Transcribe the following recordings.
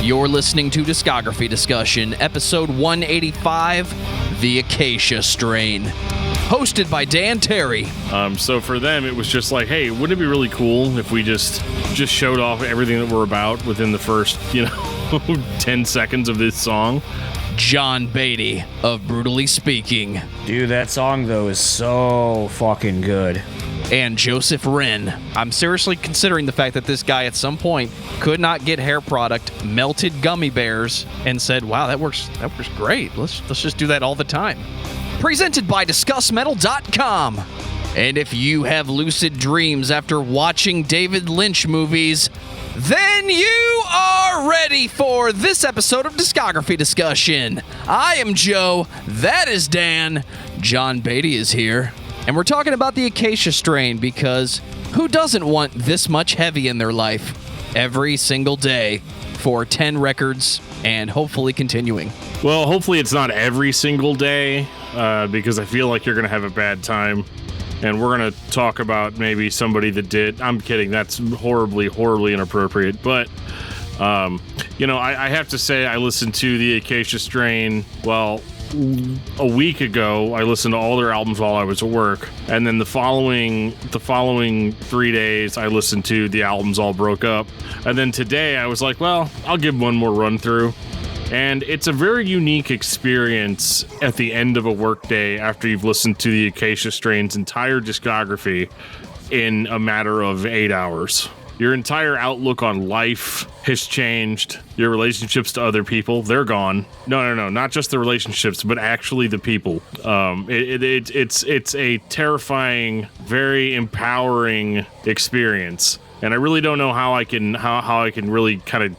You're listening to Discography Discussion, episode 185, The Acacia Strain. Hosted by Dan Terry. So for them, it was just like, hey, wouldn't it be really cool if we just showed off everything that we're about within the first, 10 seconds of this song? Jon Beatty of Brewtally Speaking. Dude, that song, though, is so fucking good. And Joseph Wren. I'm seriously considering the fact that this guy at some point could not get hair product, melted gummy bears, and said, wow, that works great. Let's just do that all the time. Presented by discussmetal.com. And if you have lucid dreams after watching David Lynch movies, then you are ready for this episode of Discography Discussion. I am Joe. That is Dan. Jon Beatty is here. And we're talking about the Acacia Strain because who doesn't want this much heavy in their life every single day for 10 records and hopefully continuing? Well, hopefully it's not every single day because I feel like you're going to have a bad time. And we're going to talk about maybe somebody that did. I'm kidding. That's horribly inappropriate. But, I have to say I listened to the Acacia Strain, a week ago. I listened to all their albums while I was at work. And then the following 3 days, I listened to the albums all broke up. And then today I was like, well, I'll give one more run through. And it's a very unique experience at the end of a workday after you've listened to the Acacia Strain's entire discography in a matter of 8 hours. Your entire outlook on life has changed. Your relationships to other people, they're gone. No, not just the relationships, but actually the people. It's a terrifying, very empowering experience. And I really don't know how I can really kind of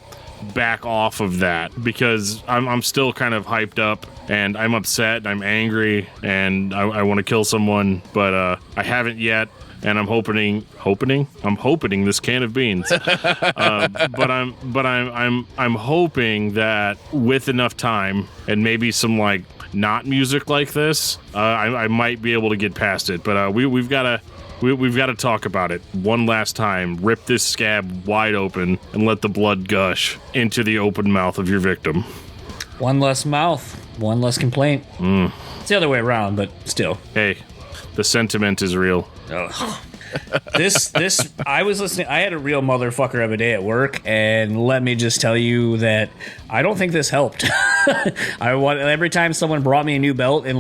back off of that because I'm still kind of hyped up and I'm upset and I'm angry and I want to kill someone, but I haven't yet, and I'm hoping this can of beans. But I'm hoping that with enough time and maybe some not music like this, I might be able to get past it. But we've got to talk about it one last time. Rip this scab wide open and let the blood gush into the open mouth of your victim. One less mouth, one less complaint. It's the other way around, but still. Hey, the sentiment is real. Ugh. I was listening. I had a real motherfucker of a day at work, and let me just tell you that I don't think this helped. Every time someone brought me a new belt, and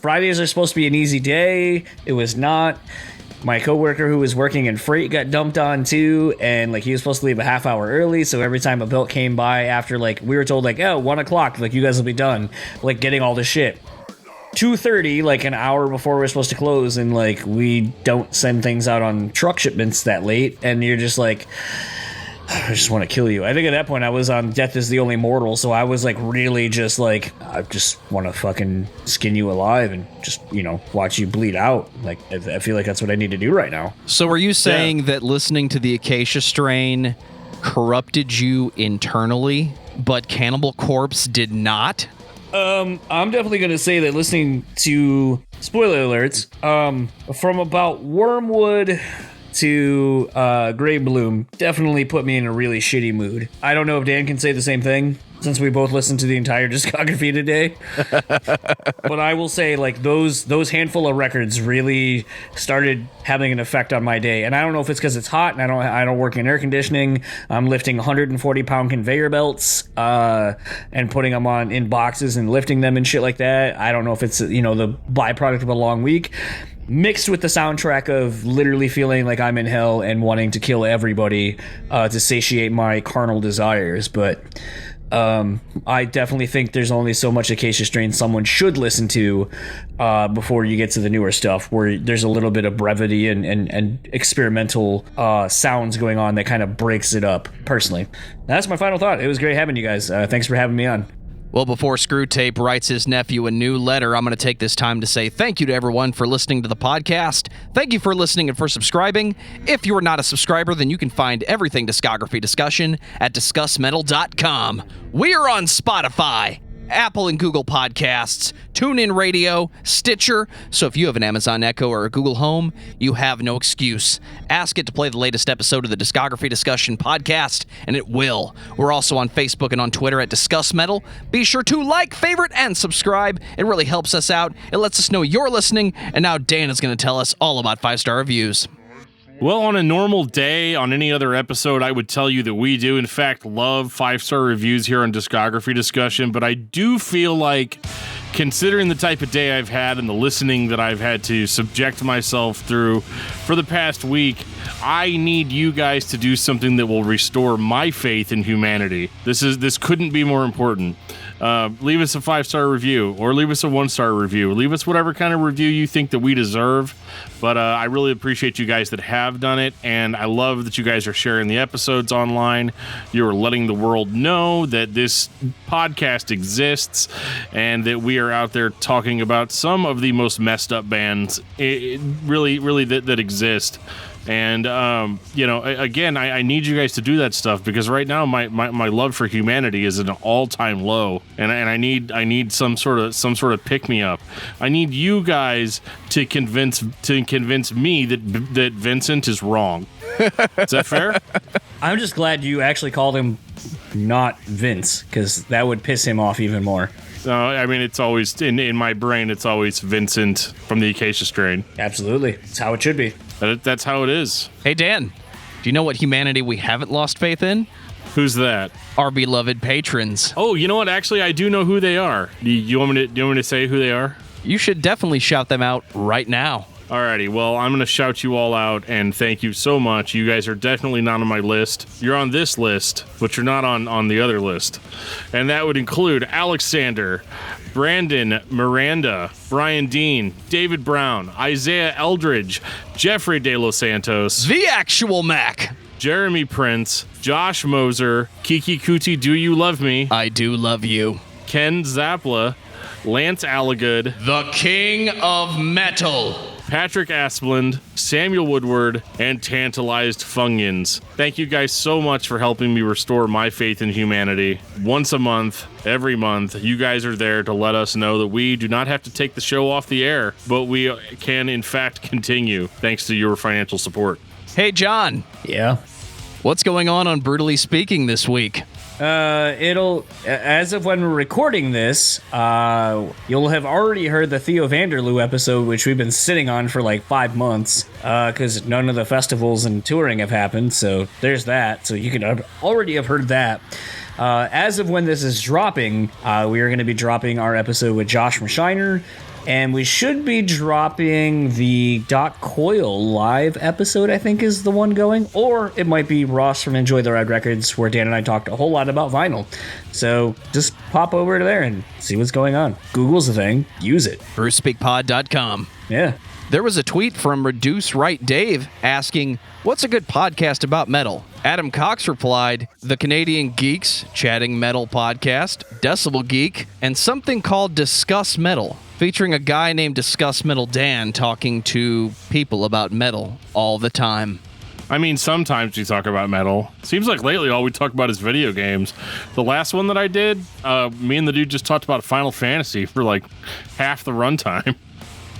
Fridays are supposed to be an easy day. It was not. My coworker who was working in freight got dumped on too, and he was supposed to leave a half hour early. So every time a belt came by after we were told 1 o'clock, you guys will be done, getting all this shit. 2:30, an hour before we're supposed to close, and we don't send things out on truck shipments that late, and you're just I just want to kill you. I think at that point I was on Death is the Only Mortal, so I was really just I just want to fucking skin you alive and just watch you bleed out. I feel like that's what I need to do right now. So are you saying that listening to the Acacia Strain corrupted you internally, but Cannibal Corpse did not? I'm definitely going to say that listening to, spoiler alerts, from about Wormwood to Grey Bloom definitely put me in a really shitty mood. I don't know if Dan can say the same thing, since we both listened to the entire discography today. But I will say, those handful of records really started having an effect on my day. And I don't know if it's because it's hot and I don't work in air conditioning. I'm lifting 140-pound conveyor belts and putting them in boxes and lifting them and shit like that. I don't know if it's the byproduct of a long week, mixed with the soundtrack of literally feeling like I'm in hell and wanting to kill everybody to satiate my carnal desires. But I definitely think there's only so much Acacia Strain someone should listen to before you get to the newer stuff, where there's a little bit of brevity and experimental sounds going on that kind of breaks it up. Personally, that's my final thought. It was great having you guys. Thanks for having me on. Well, before Screwtape writes his nephew a new letter, I'm going to take this time to say thank you to everyone for listening to the podcast. Thank you for listening and for subscribing. If you are not a subscriber, then you can find everything Discography Discussion at discussmetal.com. We are on Spotify, Apple and Google Podcasts, TuneIn Radio, Stitcher. So if you have an Amazon Echo or a Google Home, you have no excuse. Ask it to play the latest episode of the Discography Discussion Podcast, and it will. We're also on Facebook and on Twitter at Discuss Metal. Be sure to like, favorite, and subscribe. It really helps us out. It lets us know you're listening. And now Dan is going to tell us all about 5-star reviews. Well, on a normal day, on any other episode, I would tell you that we do, in fact, love 5-star reviews here on Discography Discussion, but I do feel like, considering the type of day I've had and the listening that I've had to subject myself through for the past week, I need you guys to do something that will restore my faith in humanity. This couldn't be more important. Leave us a 5-star review, or leave us a 1-star review. Leave us whatever kind of review you think that we deserve. But I really appreciate you guys that have done it, and I love that you guys are sharing the episodes online. You're letting the world know that this podcast exists, and that we are out there talking about some of the most messed up bands really that exist. And, again, I need you guys to do that stuff, because right now my love for humanity is at an all-time low, and I need some sort of pick-me-up. I need you guys to convince me that Vincent is wrong. Is that fair? I'm just glad you actually called him not Vince, because that would piss him off even more. No, I mean, it's always, in my brain, it's always Vincent from the Acacia Strain. Absolutely. It's how it should be. That's how it is. Hey, Dan, do you know what humanity we haven't lost faith in? Who's that? Our beloved patrons. Oh, you know what? Actually, I do know who they are. Do you want me to say who they are? You should definitely shout them out right now. Alrighty, well, I'm going to shout you all out, and thank you so much. You guys are definitely not on my list. You're on this list, but you're not on the other list. And that would include Alexander, Brandon, Miranda, Brian Dean, David Brown, Isaiah Eldridge, Jeffrey De Los Santos, The Actual Mac, Jeremy Prince, Josh Moser, Kiki Kuti, Do You Love Me? I Do Love You, Ken Zapla, Lance Alligood, The King of Metal, Patrick Asplund, Samuel Woodward, and Tantalized Fungians. Thank you guys so much for helping me restore my faith in humanity. Once a month, every month, you guys are there to let us know that we do not have to take the show off the air, but we can, in fact, continue thanks to your financial support. Hey, John. Yeah. What's going on Brewtally Speaking this week? It'll, as of when we're recording this, you'll have already heard the Theo Vanderloo episode, which we've been sitting on for like 5 months, because none of the festivals and touring have happened, so there's that. So you can already have heard that. As of when this is dropping, we are going to be dropping our episode with Josh Mashiner, and we should be dropping the Doc Coyle live episode, I think is the one going. Or it might be Ross from Enjoy the Ride Records, where Dan and I talked a whole lot about vinyl. So just pop over to there and see what's going on. Google's the thing. Use it. BruceSpeakPod.com. Yeah. There was a tweet from Reduce Right Dave asking, what's a good podcast about metal? Adam Cox replied, The Canadian Geeks, Chatting Metal Podcast, Decibel Geek, and something called Discuss Metal, featuring a guy named Discuss Metal Dan talking to people about metal all the time. I mean, sometimes we talk about metal. Seems like lately all we talk about is video games. The last one that I did, me and the dude just talked about Final Fantasy for like half the runtime.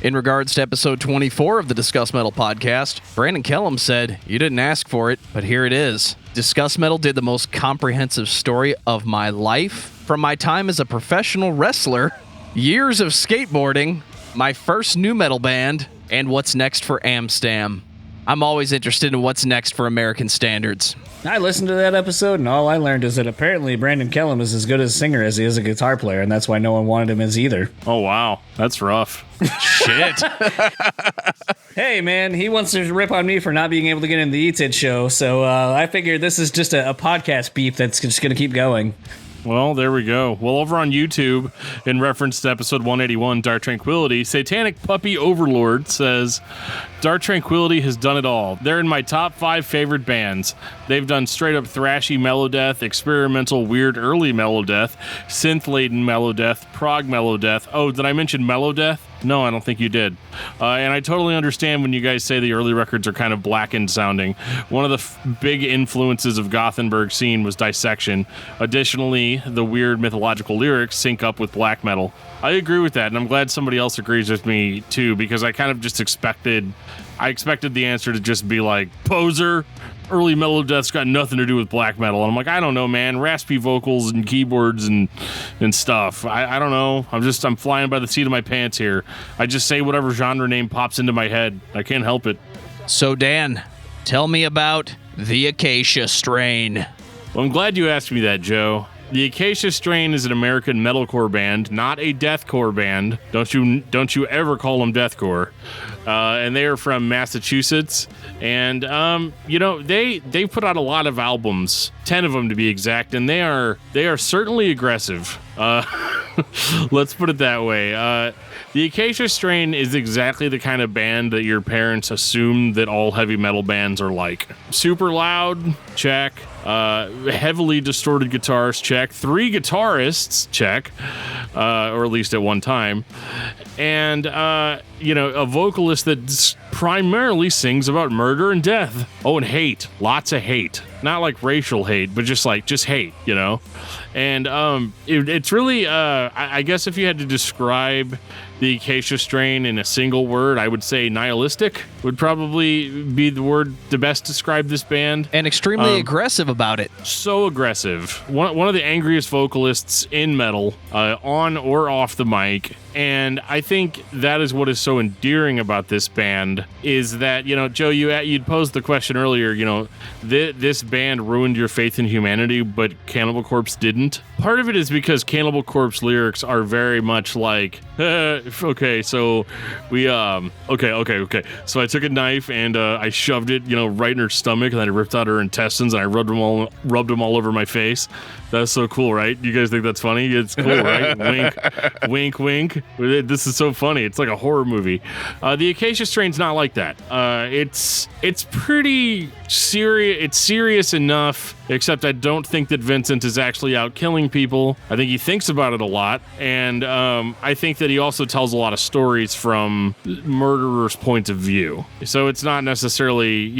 In regards to episode 24 of the Discuss Metal podcast, Brandon Kellum said, you didn't ask for it, but here it is. Discuss Metal did the most comprehensive story of my life, from my time as a professional wrestler, years of skateboarding, my first nu metal band, and what's next for Amstam. I'm always interested in what's next for American standards. I listened to that episode, and all I learned is that apparently Brandon Kellum is as good a singer as he is a guitar player, and that's why no one wanted him as either. Oh, wow. That's rough. Shit. Hey, man, he wants to rip on me for not being able to get in the Eats It show, so I figured this is just a podcast beef that's just going to keep going. Well, there we go. Well, over on YouTube, in reference to episode 181, Dark Tranquility, Satanic Puppy Overlord says, Dark Tranquility has done it all. They're in my top 5 favorite bands. They've done straight-up thrashy melodeath, experimental weird early melodeath, synth-laden melodeath, prog melodeath. Oh, did I mention melodeath? No, I don't think you did. And I totally understand when you guys say the early records are kind of blackened sounding. One of the big influences of Gothenburg scene was dissection. Additionally, the weird mythological lyrics sync up with black metal. I agree with that, and I'm glad somebody else agrees with me too, because I kind of just expected the answer to just be like, poser, early metal death's got nothing to do with black metal. And I'm like, I don't know, man. Raspy vocals and keyboards and stuff. I don't know. I'm flying by the seat of my pants here. I just say whatever genre name pops into my head. I can't help it. So, Dan, tell me about the Acacia Strain. Well, I'm glad you asked me that, Joe. The Acacia Strain is an American metalcore band, not a deathcore band. Don't you ever call them deathcore. And they are from Massachusetts. And, they put out a lot of albums, 10 of them to be exact, and they are certainly aggressive. Let's put it that way. The Acacia Strain is exactly the kind of band that your parents assume that all heavy metal bands are like. Super loud, check. Heavily distorted guitars, check. 3 guitarists, check. Or at least at one time. And, a vocalist that primarily sings about murder and death. Oh, and hate. Lots of hate. Not like racial hate, but just hate, And it's really, I guess if you had to describe the Acacia Strain in a single word, I would say nihilistic would probably be the word to best describe this band. And extremely aggressive about it. So aggressive. One of the angriest vocalists in metal, on or off the mic. And I think that is what is so endearing about this band is that, Joe, you'd posed the question earlier, this band ruined your faith in humanity, but Cannibal Corpse didn't. Part of it is because Cannibal Corpse lyrics are very much like, okay, so we, okay. So I took a knife and I shoved it, right in her stomach, and then I ripped out her intestines and I rubbed them all over my face. That's so cool, right? You guys think that's funny? It's cool, right? Wink, wink, wink. This is so funny. It's like a horror movie. The Acacia Strain's not like that. It's pretty serious. It's serious enough, except I don't think that Vincent is actually out killing people. I think he thinks about it a lot, and I think that he also tells a lot of stories from murderers' point of view. So it's not necessarily,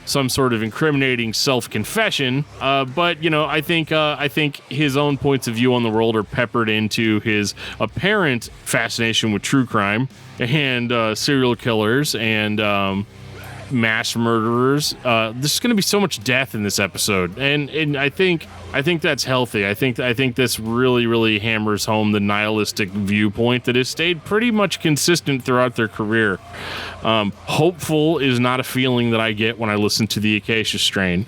some sort of incriminating self-confession, but I think his own points of view on the world are peppered into his apparent fascination with true crime and serial killers and mass murderers. There's going to be so much death in this episode, and I think that's healthy. I think this really, really hammers home the nihilistic viewpoint that has stayed pretty much consistent throughout their career. Hopeful is not a feeling that I get when I listen to the Acacia Strain.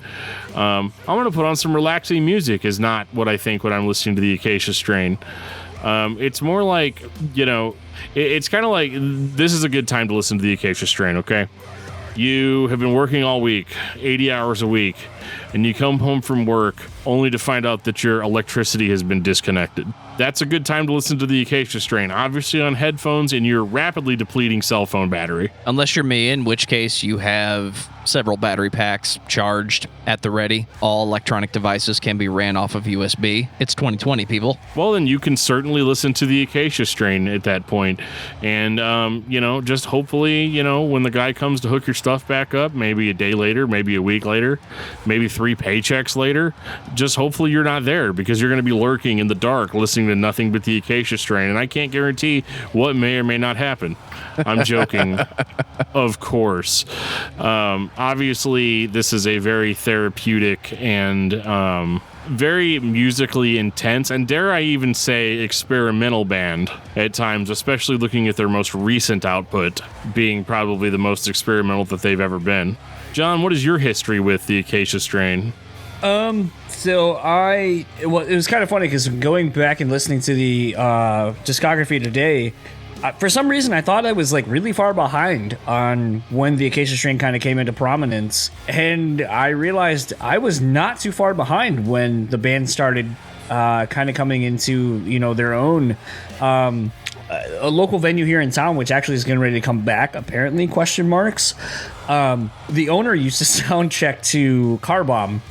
I'm going to put on some relaxing music is not what I think when I'm listening to the Acacia Strain. It's more like, it's kind of like this is a good time to listen to the Acacia Strain, okay? You have been working all week, 80 hours a week, and you come home from work only to find out that your electricity has been disconnected. That's a good time to listen to the Acacia Strain, obviously on headphones in your rapidly depleting cell phone battery. Unless you're me, in which case you have several battery packs charged at the ready. All electronic devices can be ran off of USB. It's 2020, people. Well, then you can certainly listen to the Acacia Strain at that point. And, just hopefully, when the guy comes to hook your stuff back up, maybe a day later, maybe a week later, maybe 3 paychecks later, just hopefully you're not there because you're going to be lurking in the dark listening to nothing but the Acacia Strain. And I can't guarantee what may or may not happen. I'm joking, of course. Obviously, this is a very therapeutic and very musically intense, and dare I even say experimental band at times, especially looking at their most recent output being probably the most experimental that they've ever been. John, what is your history with the Acacia Strain? So it was kind of funny because going back and listening to the discography today, for some reason I thought I was like really far behind on when the Acacia Strain kind of came into prominence, and I realized I was not too far behind when the band started kind of coming into their own. A local venue here in town, which actually is getting ready to come back, apparently, question marks. The owner used to sound check to Car Bomb.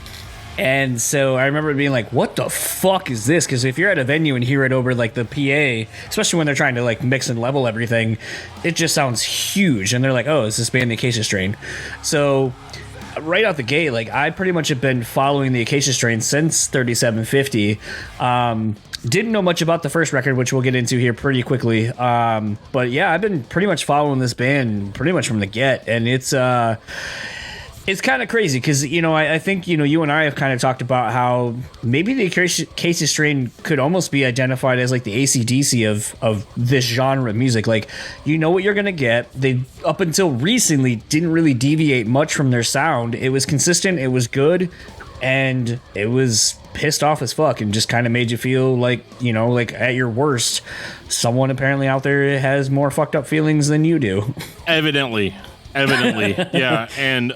And so I remember being like, what the fuck is this? Because if you're at a venue and hear it over like the PA, especially when they're trying to like mix and level everything, it just sounds huge. And they're like, oh, is this band the Acacia Strain? So right out the gate, like I pretty much have been following the Acacia Strain since 3750. Didn't know much about the first record, which we'll get into here pretty quickly. But yeah, I've been pretty much following this band pretty much from the get, and it's kind of crazy because, you know, I think, you know, you and I have kind of talked about how maybe the Acacia Strain could almost be identified as like the AC/DC of this genre of music. Like, you know what you're going to get. They, up until recently, didn't really deviate much from their sound. It was consistent, it was good, and it was pissed off as fuck and just kind of made you feel like, you know, like at your worst, someone apparently out there has more fucked up feelings than you do. Evidently, yeah, and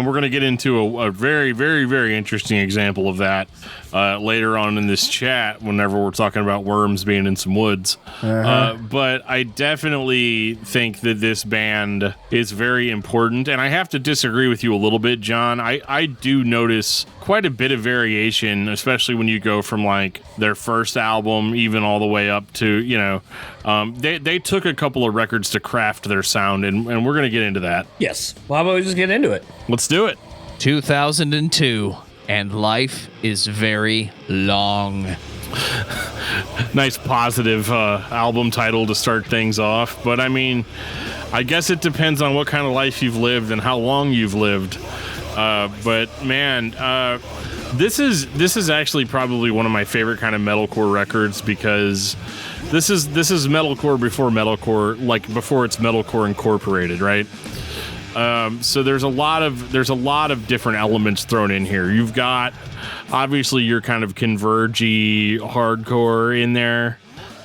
we're gonna get into a very, very, very interesting example of that later on in this chat. Whenever we're talking about worms being in some woods, but I definitely think that this band is very important, and I have to disagree with you a little bit, John. I do notice quite a bit of variation, especially when you go from like their first album even all the way up to, you know, they took a couple of records to craft their sound, and we're gonna get into that. Yes. Well, how about we just get into it? Let's do it. 2002, and life is very long. Nice positive album title to start things off, but I mean, I guess it depends on what kind of life you've lived and how long you've lived. But man, this is actually probably one of my favorite kind of metalcore records, because this is metalcore before metalcore, like before it's metalcore incorporated, right? So there's a lot of different elements thrown in here. You've got obviously your kind of convergy hardcore in there,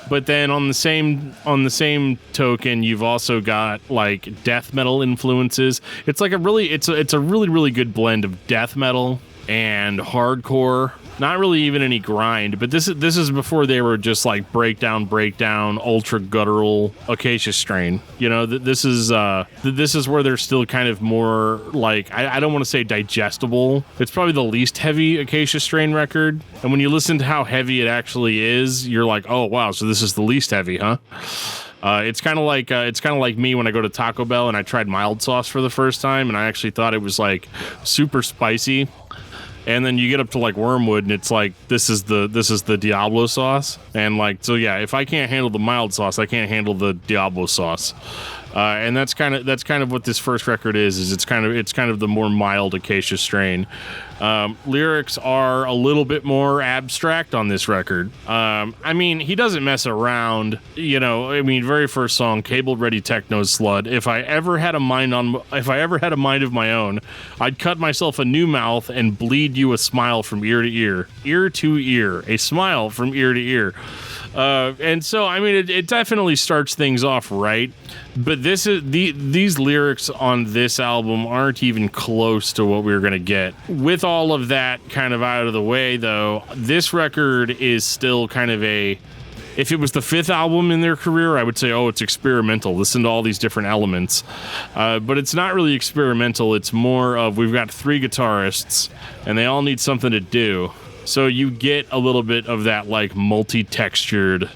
but then on the same token, you've also got like death metal influences. It's like a really good blend of death metal and hardcore. Not really even any grind, but this is before they were just like breakdown, ultra guttural Acacia Strain. You know, this is where they're still kind of more like, I don't want to say digestible. It's probably the least heavy Acacia Strain record, and when you listen to how heavy it actually is, you're like, oh wow, so this is the least heavy, huh? It's kind of like me when I go to Taco Bell and I tried mild sauce for the first time, and I actually thought it was like super spicy. And then you get up to like Wormwood, and it's like this is the Diablo sauce, and like, so yeah, if I can't handle the mild sauce, I can't handle the Diablo sauce. And that's kind of what this first record is it's kind of the more mild Acacia Strain. Lyrics are a little bit more abstract on this record. I mean, he doesn't mess around, you know. I mean, very first song, Cable Ready Techno Slut. If I ever had a mind of my own, I'd cut myself a new mouth and bleed you a smile from ear to ear, a smile from ear to ear. And so, I mean, it definitely starts things off right, but these lyrics on this album aren't even close to what we're going to get. With all of that kind of out of the way, though, this record is still kind of if it was the fifth album in their career, I would say, oh, it's experimental. Listen to all these different elements. But it's not really experimental. It's more of, we've got three guitarists, and they all need something to do. So you get a little bit of that like multi-textured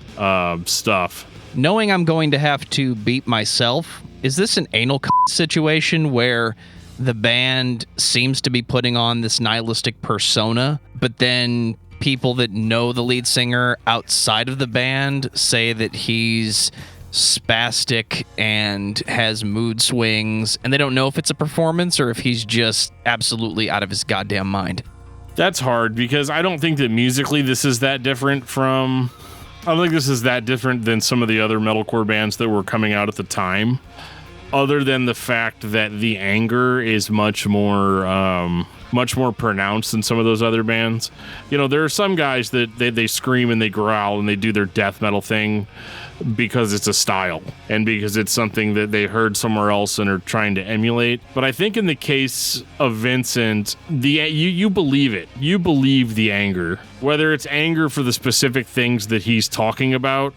stuff. Knowing I'm going to have to beat myself, is this an anal situation where the band seems to be putting on this nihilistic persona, but then people that know the lead singer outside of the band say that he's spastic and has mood swings, and they don't know if it's a performance or if he's just absolutely out of his goddamn mind? That's hard, because I don't think that musically this is that different from... I don't think this is that different than some of the other metalcore bands that were coming out at the time, other than the fact that the anger is much more pronounced than some of those other bands. You know, there are some guys that they scream and they growl and they do their death metal thing, because it's a style and because it's something that they heard somewhere else and are trying to emulate. But I think in the case of Vincent, you believe it. You believe the anger, whether it's anger for the specific things that he's talking about,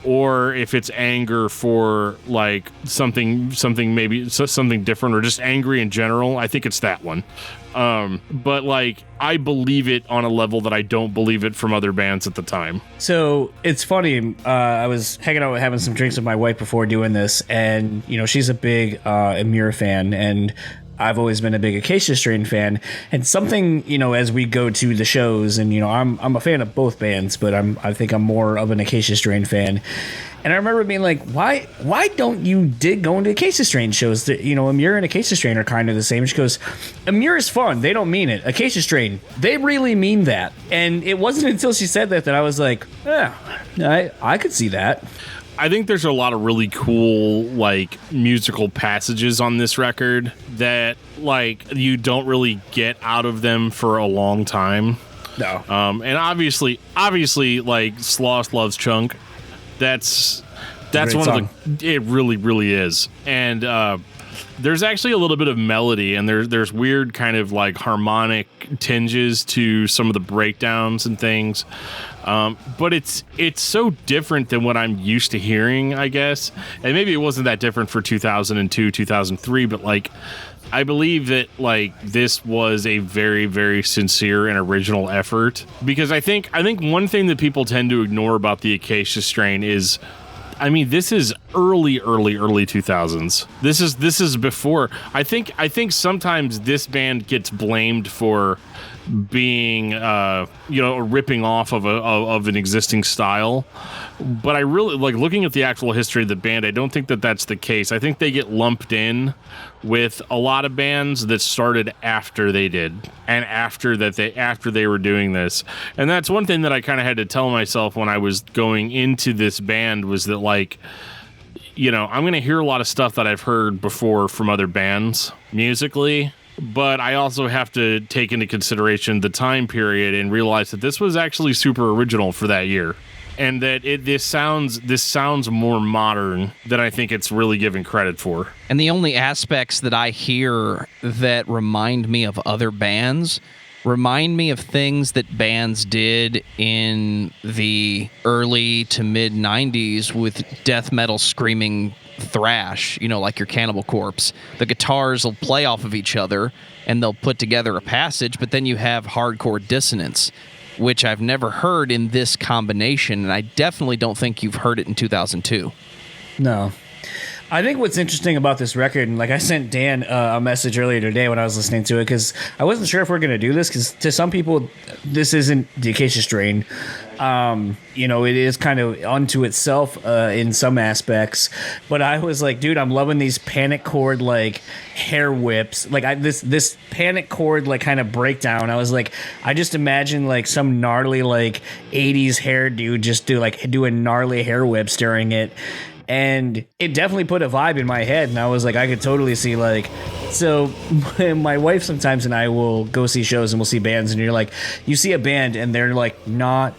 or if it's anger for like something maybe something different, or just angry in general. I think it's that one. But like, I believe it on a level that I don't believe it from other bands at the time. So it's funny. I was hanging out having some drinks with my wife before doing this, and you know, she's a big Amir fan, and I've always been a big Acacia Strain fan. And something, you know, as we go to the shows, and you know, I'm a fan of both bands, but I think I'm more of an Acacia Strain fan. And I remember being like, why don't you dig going to Acacia Strain shows? That, you know, Amir and Acacia Strain are kind of the same. She goes, Amir is fun. They don't mean it. Acacia Strain, they really mean that. And it wasn't until she said that I was like, yeah, I could see that. I think there's a lot of really cool, like, musical passages on this record that, like, you don't really get out of them for a long time. No. And obviously, like, Sloth Loves Chunk. That's one song. of the. It really, really is. And there's actually a little bit of melody, and there's weird kind of like harmonic tinges to some of the breakdowns and things. But it's so different than what I'm used to hearing, I guess. And maybe it wasn't that different for 2002, 2003, but like, I believe that like this was a very, very sincere and original effort, because I think one thing that people tend to ignore about the Acacia Strain is, I mean, this is early 2000s. This is before. I think sometimes this band gets blamed for being ripping off of an existing style, but I really like looking at the actual history of the band. I don't think that that's the case. I think they get lumped in with a lot of bands that started after they did, and after they were doing this. And that's one thing that I kind of had to tell myself when I was going into this band, was that, like, you know, I'm going to hear a lot of stuff that I've heard before from other bands musically, but I also have to take into consideration the time period and realize that this was actually super original for that year, and that this sounds more modern than I think it's really given credit for. And the only aspects that I hear that remind me of other bands remind me of things that bands did in the early to mid 90s with death metal screaming thrash, you know, like your Cannibal Corpse. The guitars will play off of each other and they'll put together a passage, but then you have hardcore dissonance, which I've never heard in this combination, and I definitely don't think you've heard it in 2002. No. I think what's interesting about this record, and like I sent Dan a message earlier today when I was listening to it, because I wasn't sure if we're going to do this, because to some people, this isn't the Acacia Strain. You know, it is kind of unto itself in some aspects, but I was like, dude, I'm loving these panic chord like hair whips, like this panic chord like kind of breakdown. I was like, I just imagine like some gnarly like 80s hair dude just do a gnarly hair whips during it. And it definitely put a vibe in my head, and I was like, I could totally see, like, so my wife sometimes and I will go see shows and we'll see bands, and you're like, you see a band and they're not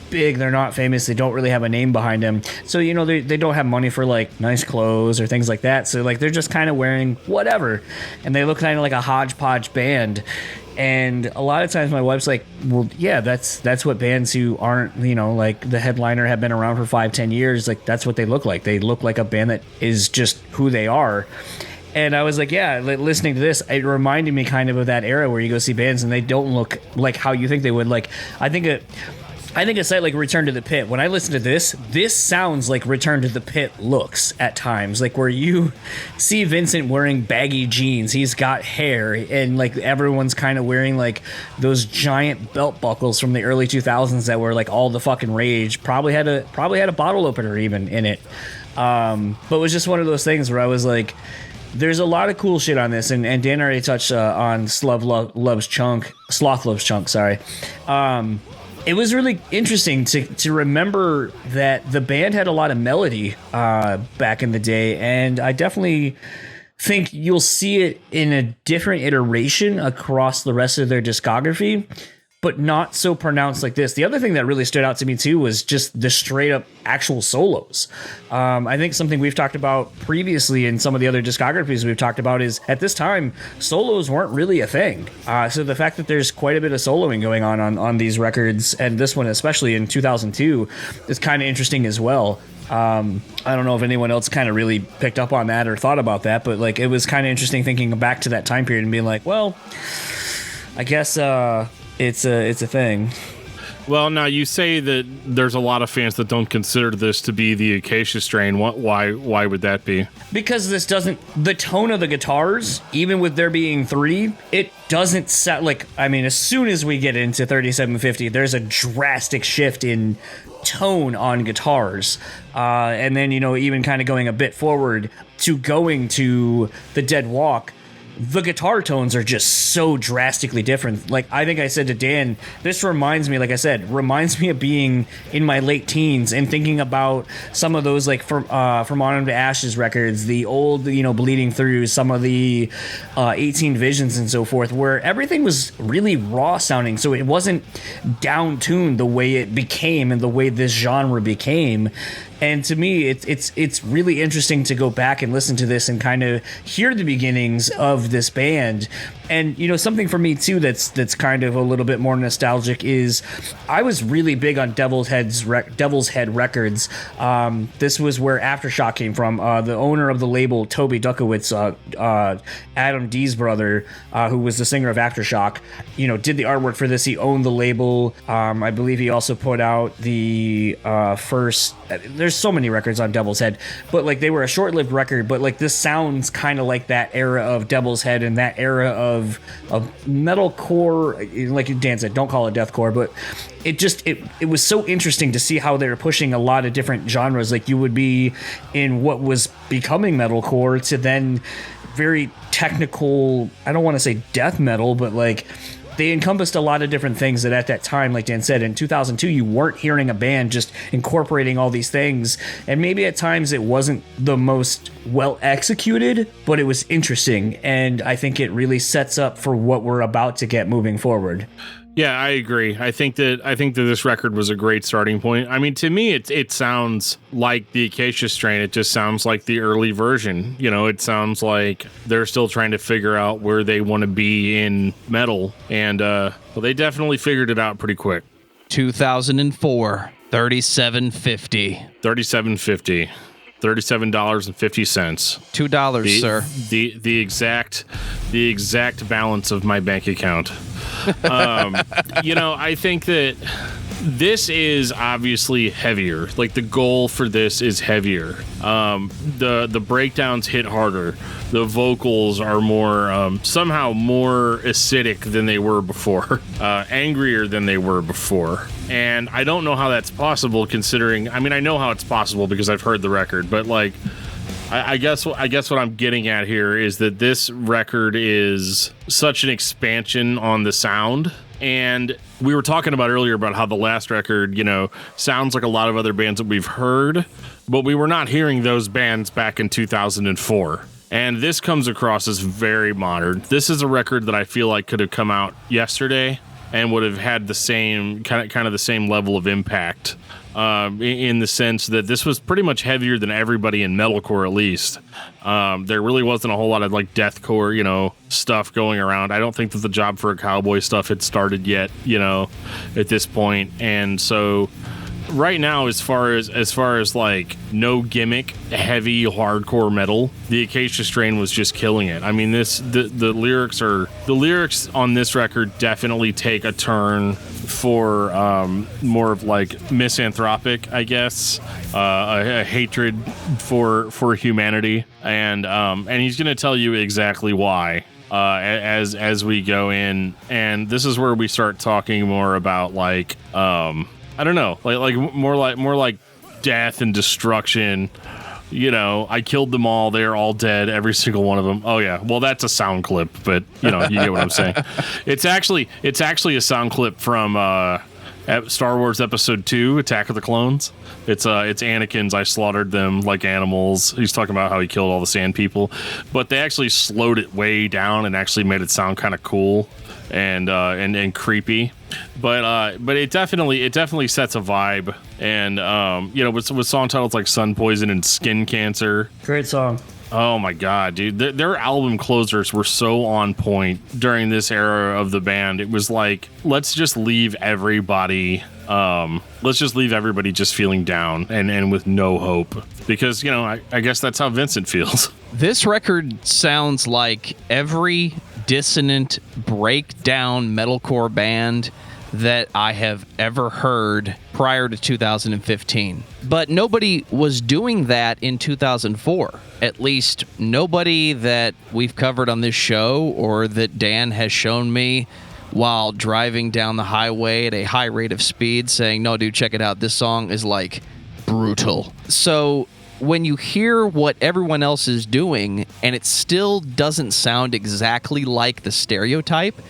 big, they're not famous, they don't really have a name behind them, so you know, they don't have money for like nice clothes or things like that, so like they're just kind of wearing whatever, and they look kind of like a hodgepodge band. And a lot of times my wife's like, well, yeah, that's what bands who aren't, you know, like the headliner have been around for 5-10 years, like that's what they look like. They look like a band that is just who they are. And I was like, yeah, listening to this, it reminded me kind of that era where you go see bands and they don't look like how you think they would. Like, I think a site like Return to the Pit, when I listen to this sounds like Return to the Pit looks at times, like where you see Vincent wearing baggy jeans, he's got hair, and like everyone's kind of wearing like those giant belt buckles from the early 2000s that were like all the fucking rage, probably had a bottle opener even in it, but it was just one of those things where I was like, there's a lot of cool shit on this, and Dan already touched on Sloth Loves Chunk, sorry. It was really interesting to remember that the band had a lot of melody back in the day, and I definitely think you'll see it in a different iteration across the rest of their discography. but not so pronounced like this. The other thing that really stood out to me too was just the straight up actual solos. I think something we've talked about previously in some of the other discographies we've talked about is at this time, solos weren't really a thing. So the fact that there's quite a bit of soloing going on these records, and this one especially in 2002, is kind of interesting as well. I don't know if anyone else kind of really picked up on that or thought about that, but like it was kind of interesting thinking back to that time period and being like, well, I guess it's a thing. Well, now you say that there's a lot of fans that don't consider this to be the Acacia Strain. Why would that be? Because this doesn't, the tone of the guitars, even with there being 3, it doesn't sound like, I mean, as soon as we get into 3750, there's a drastic shift in tone on guitars. And then, even kind of going a bit forward to going to the Dead Walk, the guitar tones are just so drastically different. Like, I think I said to Dan, this reminds me of being in my late teens and thinking about some of those, like, from Autumn to Ashes records, the old, Bleeding Through, some of the 18 Visions and so forth, where everything was really raw sounding. So it wasn't down-tuned the way it became and the way this genre became. And to me, it's really interesting to go back and listen to this and kind of hear the beginnings of this band. And, something for me, too, that's kind of a little bit more nostalgic is I was really big on Devil's Head Records. This was where Aftershock came from. The owner of the label, Toby Dukowitz, Adam D's brother, who was the singer of Aftershock, did the artwork for this. He owned the label. I believe he also put out the first... There's so many records on Devil's Head, but like they were a short-lived record, but like this sounds kind of like that era of Devil's Head and that era of metalcore, like Dan said, don't call it deathcore, but it was so interesting to see how they were pushing a lot of different genres. Like you would be in what was becoming metalcore to then very technical, I don't want to say death metal, but like they encompassed a lot of different things that at that time, like Dan said, in 2002, you weren't hearing a band just incorporating all these things. And maybe at times it wasn't the most well executed, but it was interesting. And I think it really sets up for what we're about to get moving forward. Yeah, I agree. I think that this record was a great starting point. I mean, to me, it sounds like the Acacia Strain. It just sounds like the early version. It sounds like they're still trying to figure out where they want to be in metal, and they definitely figured it out pretty quick. 2004, 3750. $37.50. $2, sir. The exact balance of my bank account. I think that this is obviously heavier. Like the goal for this is heavier. The breakdowns hit harder. The vocals are more somehow more acidic than they were before, angrier than they were before. And I don't know how that's possible, considering. I mean, I know how it's possible because I've heard the record, but like. I guess what I'm getting at here is that this record is such an expansion on the sound. And we were talking about earlier about how the last record, sounds like a lot of other bands that we've heard, but we were not hearing those bands back in 2004. And this comes across as very modern. This is a record that I feel like could have come out yesterday and would have had the same kind of the same level of impact. In the sense that this was pretty much heavier than everybody in metalcore, at least. There really wasn't a whole lot of like deathcore, stuff going around. I don't think that the Job for a Cowboy stuff had started yet, at this point. And so right now, as far as like no gimmick, heavy hardcore metal, the Acacia Strain was just killing it. I mean, the lyrics on this record definitely take a turn for more of like misanthropic, I guess, a hatred for humanity, and he's gonna tell you exactly why. As we go in, and this is where we start talking more about like I don't know, like more like death and destruction. I killed them all. They're all dead. Every single one of them. Oh yeah. Well, that's a sound clip, but you get what I'm saying. It's actually a sound clip from Star Wars Episode 2, Attack of the Clones. It's Anakin's "I slaughtered them like animals." He's talking about how he killed all the sand people, but they actually slowed it way down and actually made it sound kind of cool and creepy. But it definitely sets a vibe. And with song titles like "Sun Poison" and "Skin Cancer." Great song. Oh my God, dude. Their album closers were so on point during this era of the band. It was like, let's just leave everybody just feeling down and with no hope. Because, I guess that's how Vincent feels. This record sounds like every dissonant breakdown metalcore band that I have ever heard prior to 2015. But nobody was doing that in 2004. At least nobody that we've covered on this show or that Dan has shown me while driving down the highway at a high rate of speed saying, "No, dude, check it out. This song is like brutal." So when you hear what everyone else is doing and it still doesn't sound exactly like the stereotype,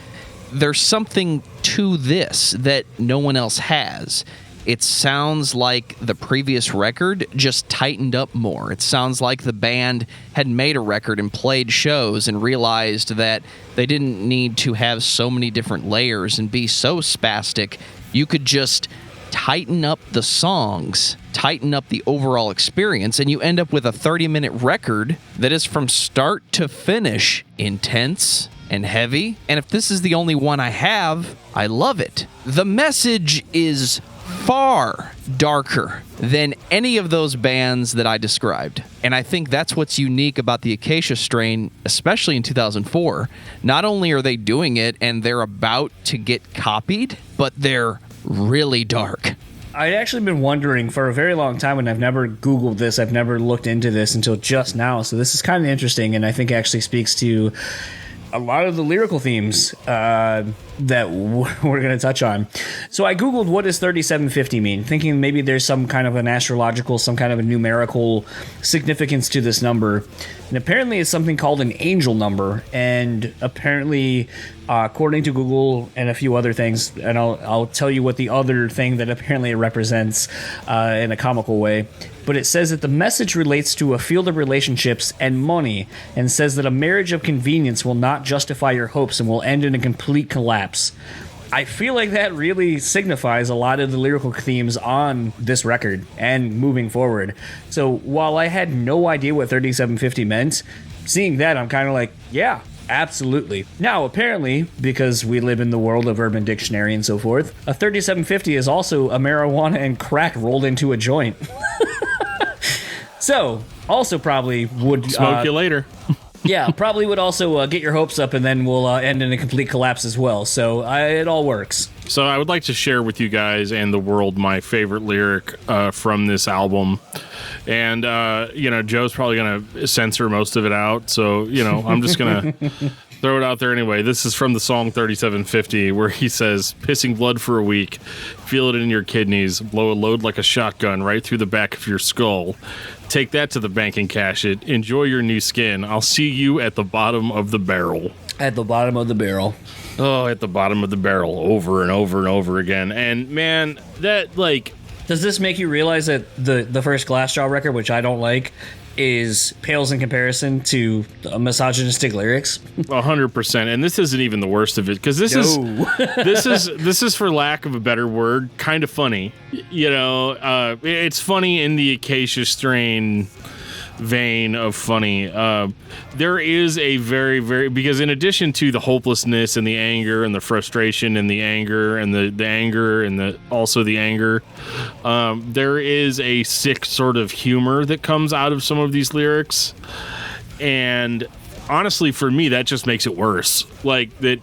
there's something to this that no one else has. It sounds like the previous record, just tightened up more. It sounds like the band had made a record and played shows and realized that they didn't need to have so many different layers and be so spastic. You could just tighten up the songs, tighten up the overall experience, and you end up with a 30-minute record that is from start to finish intense and heavy. And if this is the only one I have, I love it. The message is far darker than any of those bands that I described. And I think that's what's unique about the Acacia Strain, especially in 2004. Not only are they doing it and they're about to get copied, but they're really dark. I'd actually been wondering for a very long time, and I've never Googled this, I've never looked into this until just now. So this is kind of interesting, and I think actually speaks to a lot of the lyrical themes that we're going to touch on. So I Googled, what does 3750 mean? Thinking maybe there's some kind of an astrological, some kind of a numerical significance to this number. And apparently it's something called an angel number. And apparently, according to Google and a few other things, and I'll tell you what the other thing that apparently it represents in a comical way. But it says that the message relates to a field of relationships and money, and says that a marriage of convenience will not justify your hopes and will end in a complete collapse. I feel like that really signifies a lot of the lyrical themes on this record and moving forward. So while I had no idea what 3750 meant, seeing that I'm kind of like, yeah, absolutely. Now, apparently, because we live in the world of Urban Dictionary and so forth, a 3750 is also a marijuana and crack rolled into a joint. So, also probably would... Smoke you later. Yeah, probably would also get your hopes up and then will end in a complete collapse as well. So, it all works. So I would like to share with you guys and the world my favorite lyric from this album. And, Joe's probably going to censor most of it out. So, I'm just going to throw it out there anyway. This is from the song 3750, where he says, "Pissing blood for a week, feel it in your kidneys, blow a load like a shotgun right through the back of your skull. Take that to the bank and cash it. Enjoy your new skin. I'll see you at the bottom of the barrel." At the bottom of the barrel. Oh, at the bottom of the barrel, over and over and over again. And man, that Does this make you realize that the first Glassjaw record, which I don't like, pales in comparison to misogynistic lyrics? 100%. And this isn't even the worst of it, because this is for lack of a better word, kind of funny. It's funny in the Acacia Strain vein of funny. There is a very, very, because in addition to the hopelessness and the anger and the frustration and the anger and the anger and also the anger, there is a sick sort of humor that comes out of some of these lyrics. And honestly, for me, that just makes it worse. Like that,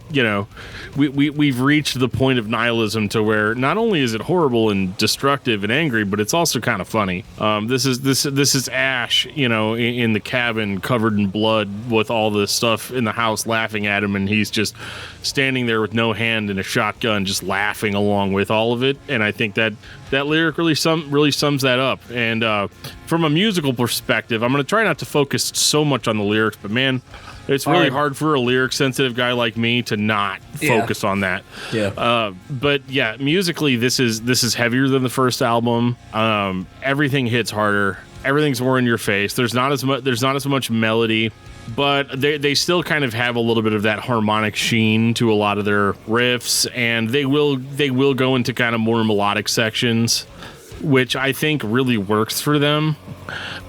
we've reached the point of nihilism to where not only is it horrible and destructive and angry, but it's also kind of funny. This is Ash, in the cabin covered in blood with all the stuff in the house laughing at him, and he's just standing there with no hand and a shotgun, just laughing along with all of it. And I think that lyric really sums that up. And from a musical perspective, I'm going to try not to focus so much on the lyrics, but man, It's really hard for a lyric sensitive guy like me to not focus on that. Yeah. But yeah, musically, this is heavier than the first album. Everything hits harder. Everything's more in your face. There's not as much melody, but they still kind of have a little bit of that harmonic sheen to a lot of their riffs, and they will go into kind of more melodic sections, which I think really works for them.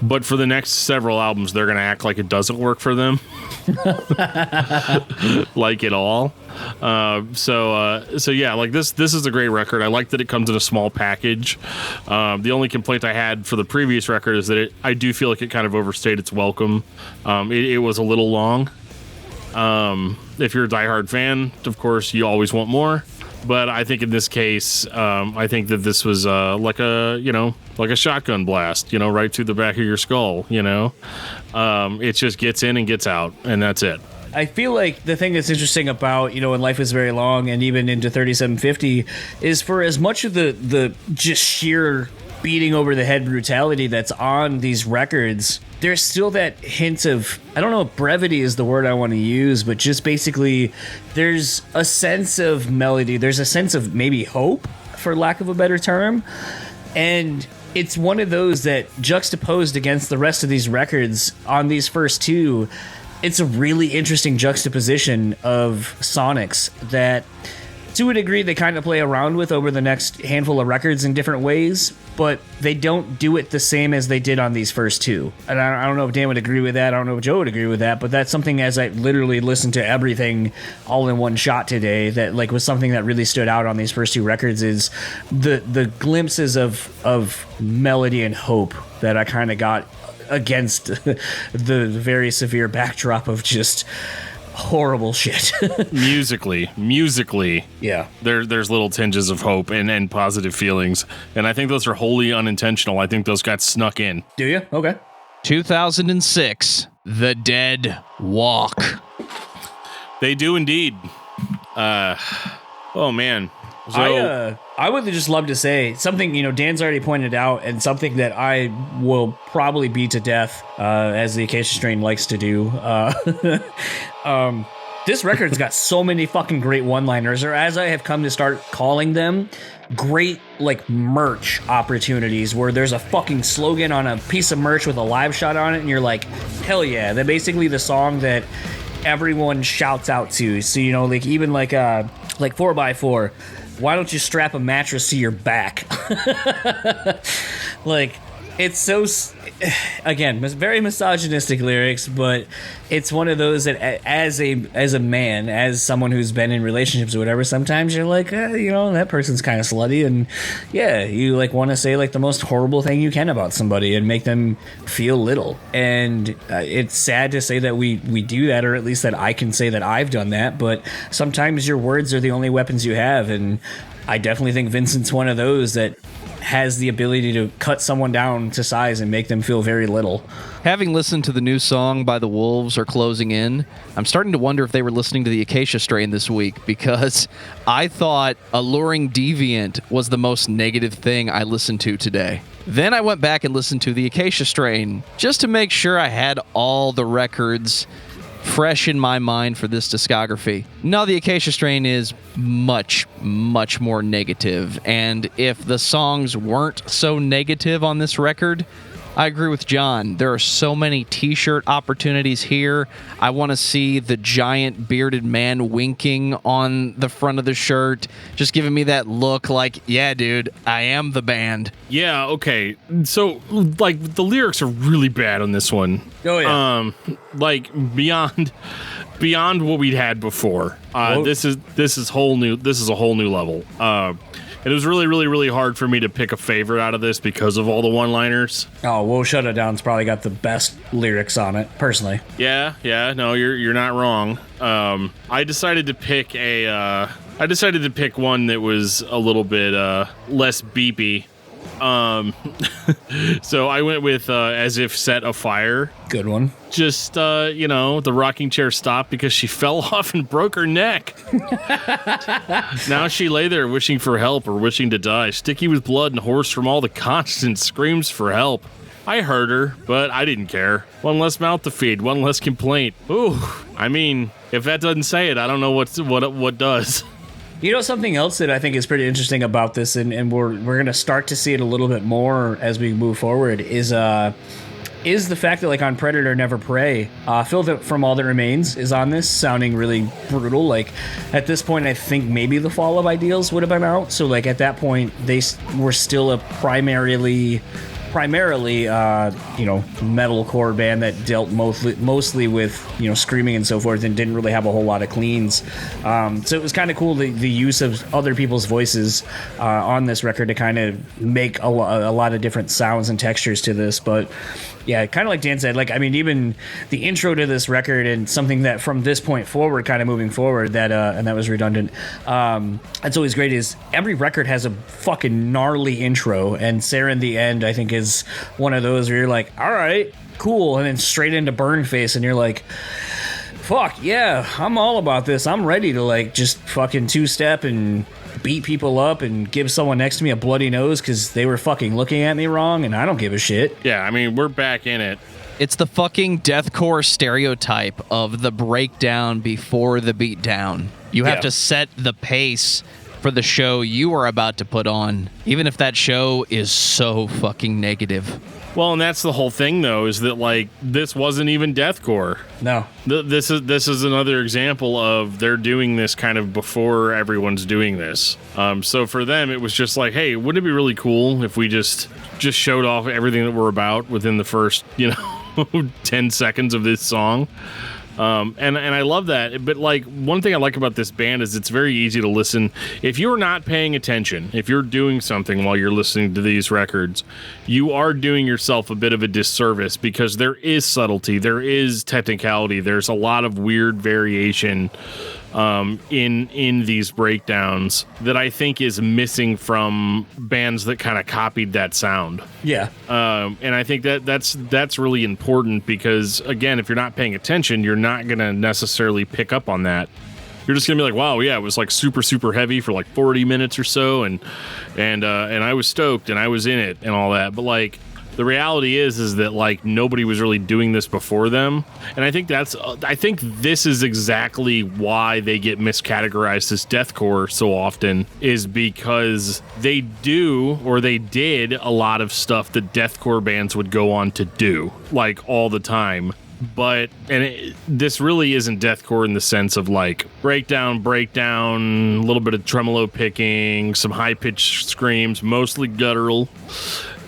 But for the next several albums, they're going to act like it doesn't work for them. Like at all. So yeah, like this is a great record. I like that it comes in a small package. The only complaint I had for the previous record is that I do feel like it kind of overstayed its welcome. It was a little long. If you're a diehard fan, of course, you always want more. But I think in this case, I think that this was like a shotgun blast, right through the back of your skull. It just gets in and gets out, and that's it. I feel like the thing that's interesting about, when Life is Very Long and even into 3750 is for as much of the just sheer beating over the head brutality that's on these records, there's still that hint of, I don't know if brevity is the word I want to use, but just basically there's a sense of melody. There's a sense of maybe hope, for lack of a better term. And it's one of those that juxtaposed against the rest of these records on these first two, it's a really interesting juxtaposition of sonics that, to a degree, they kind of play around with over the next handful of records in different ways, but they don't do it the same as they did on these first two. And I don't know if Dan would agree with that. I don't know if Joe would agree with that, but that's something, as I literally listened to everything all in one shot today, that like was something that really stood out on these first two records is the glimpses of melody and hope that I kind of got against the very severe backdrop of just horrible shit. musically, yeah, there's little tinges of hope and positive feelings, and I think those are wholly unintentional. I think those got snuck in. Do you? Okay. 2006, The Dead Walk. They do indeed. Oh man. So, I would just love to say something, Dan's already pointed out, and something that I will probably beat to death, as the Acacia Strain likes to do. This record's got so many fucking great one-liners, or as I have come to start calling them, great, like, merch opportunities where there's a fucking slogan on a piece of merch with a live shot on it, and you're like, hell yeah. They're basically the song that everyone shouts out to. So, like, even like 4x4, why don't you strap a mattress to your back? Like, it's so, again, very misogynistic lyrics, but it's one of those that as a man, as someone who's been in relationships or whatever, sometimes you're like, that person's kind of slutty, and yeah, you like want to say like the most horrible thing you can about somebody and make them feel little. And it's sad to say that we do that, or at least that I can say that I've done that, but sometimes your words are the only weapons you have, and I definitely think Vincent's one of those that has the ability to cut someone down to size and make them feel very little. Having listened to the new song by the Wolves or Closing In, I'm starting to wonder if they were listening to the Acacia Strain this week, because I thought Alluring Deviant was the most negative thing I listened to today. Then I went back and listened to the Acacia Strain just to make sure I had all the records fresh in my mind for this discography. No, the Acacia Strain is much, much more negative. And if the songs weren't so negative on this record, I agree with John. There are so many t-shirt opportunities here. I want to see the giant bearded man winking on the front of the shirt, just giving me that look like, yeah, dude, I am the band. Yeah, okay. So, like, the lyrics are really bad on this one. Oh, yeah. Like, beyond what we'd had before. This is a whole new level. It was really, really, really hard for me to pick a favorite out of this because of all the one-liners. Oh, Whoa, Shut It Down's probably got the best lyrics on it, personally. Yeah, no, you're not wrong. I decided to pick one that was a little bit less beepy. So I went with As If Set Afire. Good one. Just, the rocking chair stopped because she fell off and broke her neck. Now she lay there wishing for help or wishing to die, sticky with blood and hoarse from all the constant screams for help. I heard her, but I didn't care. One less mouth to feed, one less complaint. Ooh, I mean, if that doesn't say it, I don't know what does. You know, something else that I think is pretty interesting about this, and we're going to start to see it a little bit more as we move forward, is the fact that, like, on Predator Never Prey, Phil From All That Remains is on this, sounding really brutal. Like, at this point, I think maybe The Fall of Ideals would have been out. So, like, at that point, they were still a primarily metalcore band that dealt mostly with, screaming and so forth, and didn't really have a whole lot of cleans. So it was kind of cool, the use of other people's voices on this record to kind of make a lot of different sounds and textures to this. But yeah, kind of like Dan said, like, I mean, even the intro to this record, and something that from this point forward, kind of moving forward, that and that was redundant, that's always great, is every record has a fucking gnarly intro, and Sarah in the End, I think, is one of those where you're like, all right, cool, and then straight into Burn Face, and you're like, fuck yeah, I'm all about this. I'm ready to, like, just fucking two-step and beat people up and give someone next to me a bloody nose because they were fucking looking at me wrong, and I don't give a shit. Yeah, I mean, we're back in it. It's the fucking deathcore stereotype of the breakdown before the beatdown. You have to set the pace for the show you are about to put on, even if that show is so fucking negative. Well, and that's the whole thing, though, is that, like, this wasn't even deathcore. No. This is another example of they're doing this kind of before everyone's doing this. So for them, it was just like, hey, wouldn't it be really cool if we just showed off everything that we're about within the first, 10 seconds of this song? And I love that. But, like, one thing I like about this band is it's very easy to listen. If you're not paying attention, if you're doing something while you're listening to these records, you are doing yourself a bit of a disservice, because there is subtlety, there is technicality, there's a lot of weird variation in these breakdowns that I think is missing from bands that kind of copied that sound. Yeah. And I think that's really important, because, again, if you're not paying attention, you're not going to necessarily pick up on that. You're just going to be like, wow, yeah, it was like super, super heavy for like 40 minutes or so, and I was stoked and I was in it and all that. But, like, the reality is that, like, nobody was really doing this before them. And I think this is exactly why they get miscategorized as deathcore so often, is because they did a lot of stuff that deathcore bands would go on to do, like, all the time. But this really isn't deathcore in the sense of, like, breakdown, a little bit of tremolo picking, some high-pitched screams, mostly guttural.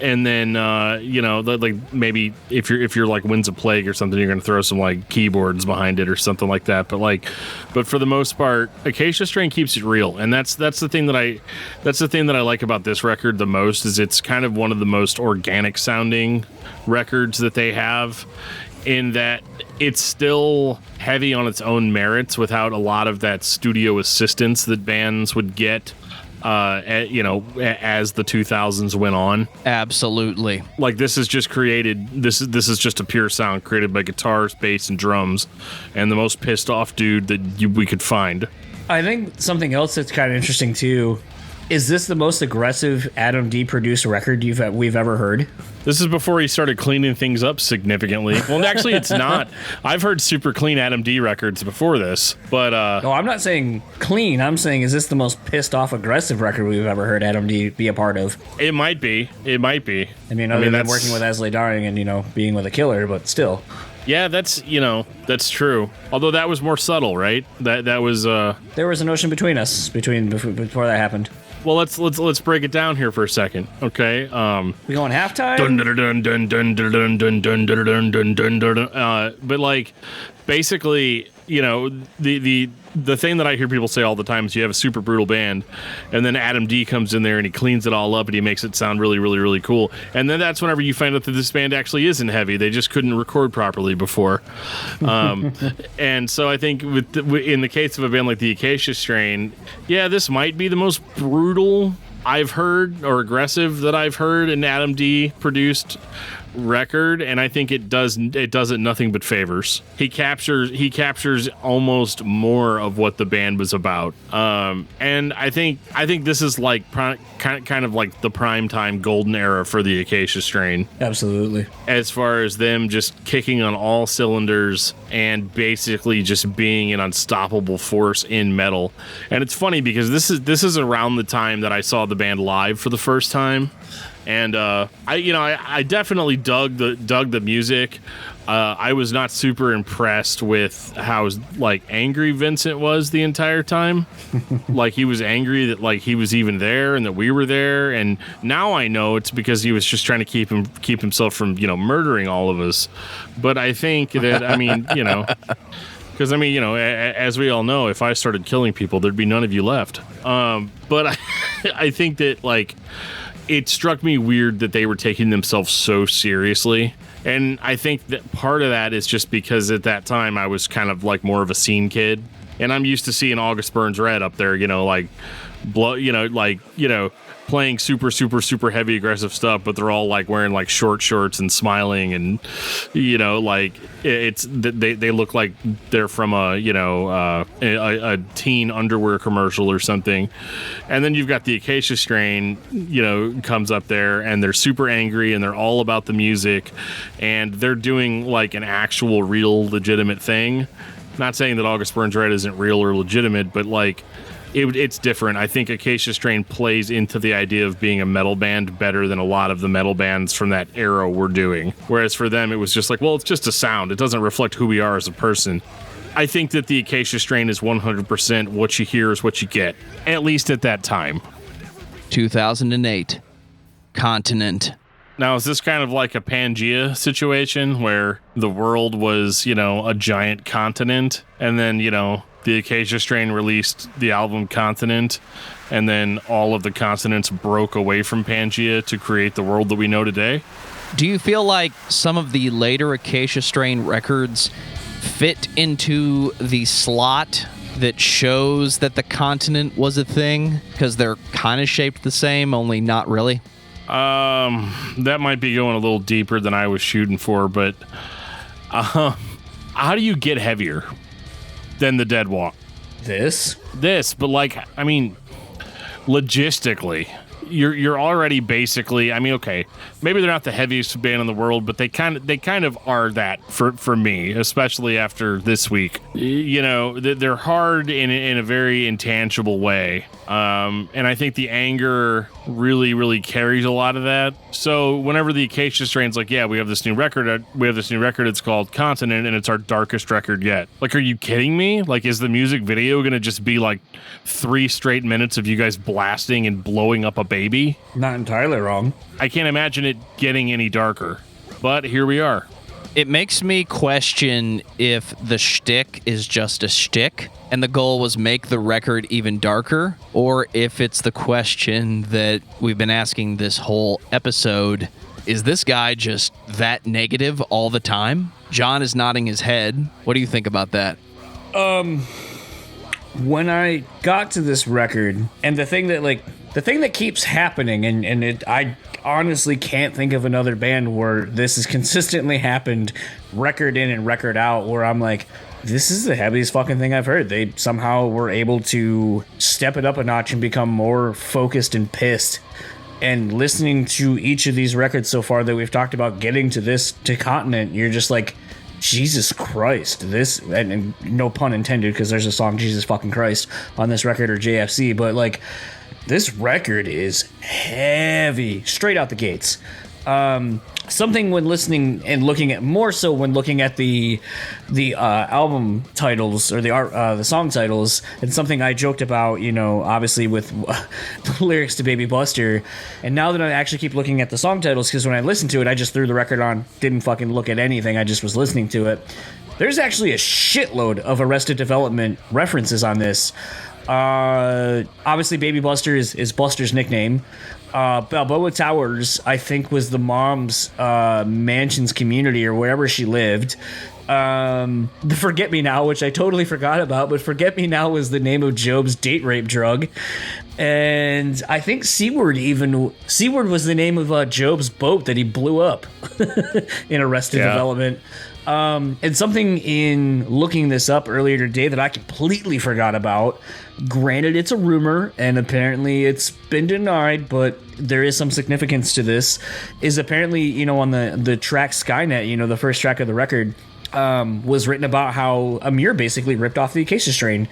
And then, like, maybe if you're like Winds of Plague or something, you're going to throw some, like, keyboards behind it or something like that. But for the most part, Acacia Strain keeps it real, and that's the thing that I like about this record the most, is it's kind of one of the most organic sounding records that they have, in that it's still heavy on its own merits without a lot of that studio assistance that bands would get. As the 2000s went on. Absolutely. Like, this is just created, this is just a pure sound created by guitars, bass, and drums, and the most pissed off dude that we could find. I think something else that's kind of interesting too, is this the most aggressive Adam D produced record we've ever heard? This is before he started cleaning things up significantly. Well, actually, it's not. I've heard super clean Adam D records before this, but... No, I'm not saying clean. I'm saying, is this the most pissed off aggressive record we've ever heard Adam D be a part of? It might be. I mean, other than working with Asley Dying and, being with a killer, but still. Yeah, that's true. Although that was more subtle, right? That was... There was an ocean between us, before that happened. Well, let's break it down here for a second, okay? We going halftime? But, like, basically, the thing that I hear people say all the time is you have a super brutal band, and then Adam D comes in there and he cleans it all up and he makes it sound really, really, really cool. And then that's whenever you find out that this band actually isn't heavy. They just couldn't record properly before. And so I think in the case of a band like the Acacia Strain, yeah, this might be the most brutal I've heard, or aggressive that I've heard an Adam D produced record, and I think it does it nothing but favors. He captures almost more of what the band was about. And I think this is like kind of like the primetime golden era for the Acacia Strain. Absolutely. As far as them just kicking on all cylinders and basically just being an unstoppable force in metal. And it's funny because this is around the time that I saw the band live for the first time. And I definitely dug the music. I was not super impressed with how like angry Vincent was the entire time. Like he was angry that like he was even there and that we were there. And now I know it's because he was just trying to keep himself from murdering all of us. But I think that because as we all know, if I started killing people, there'd be none of you left. But I think that like. It struck me weird that they were taking themselves so seriously. And I think that part of that is just because at that time I was kind of like more of a scene kid. And I'm used to seeing August Burns Red up there, playing super, super, super heavy aggressive stuff, but they're all like wearing like short shorts and smiling and, they look like they're from a teen underwear commercial or something. And then you've got the Acacia Strain, comes up there and they're super angry and they're all about the music and they're doing like an actual real legitimate thing. Not saying that August Burns Red isn't real or legitimate, but like, it's different. I think Acacia Strain plays into the idea of being a metal band better than a lot of the metal bands from that era were doing. Whereas for them, it was just like, well, it's just a sound. It doesn't reflect who we are as a person. I think that the Acacia Strain is 100% what you hear is what you get, at least at that time. 2008, Continent. Now, is this kind of like a Pangea situation where the world was, a giant continent and then, the Acacia Strain released the album Continent, and then all of the continents broke away from Pangea to create the world that we know today? Do you feel like some of the later Acacia Strain records fit into the slot that shows that the continent was a thing? Because they're kind of shaped the same, only not really? That might be going a little deeper than I was shooting for, but how do you get heavier than the Dead Walk? This, but like, I mean, logistically, you're already basically, I mean, okay, maybe they're not the heaviest band in the world, but they kind of are that for me, especially after this week. They're hard in a very intangible way. And I think the anger really, really carries a lot of that. So whenever the Acacia Strain's like, yeah, we have this new record, it's called Continent, and it's our darkest record yet. Like, are you kidding me? Like, is the music video going to just be like 3 straight minutes of you guys blasting and blowing up a baby? Not entirely wrong. I can't imagine it getting any darker, but here we are. It makes me question if the shtick is just a shtick and the goal was make the record even darker, or if it's the question that we've been asking this whole episode. Is this guy just that negative all the time? John is nodding his head. What do you think about that? When I got to this record, and the thing that keeps happening, I honestly can't think of another band where this has consistently happened, record in and record out, where I'm like, this is the heaviest fucking thing I've heard. They somehow were able to step it up a notch and become more focused and pissed. And listening to each of these records so far that we've talked about getting to Continent, you're just like, Jesus Christ, this, and no pun intended, because there's a song Jesus fucking Christ on this record, or JFC, but like, this record is heavy straight out the gates. Something when listening and looking at, more so when looking at the album titles or the song titles, and something I joked about, obviously with the lyrics to Baby Buster. And now that I actually keep looking at the song titles, because when I listened to it, I just threw the record on, didn't fucking look at anything, I just was listening to it. There's actually a shitload of Arrested Development references on this. Obviously Baby Buster is Buster's nickname. Balboa Towers, I think, was the mom's mansion's community or wherever she lived. The Forget Me Now, which I totally forgot about, but Forget Me Now was the name of Job's date rape drug. And I think Seaward was the name of Job's boat that he blew up in Arrested Development. And something in looking this up earlier today that I completely forgot about, granted it's a rumor and apparently it's been denied, but there is some significance to this, is apparently, on the track Skynet, the first track of the record, was written about how Amir basically ripped off the Acacia Strain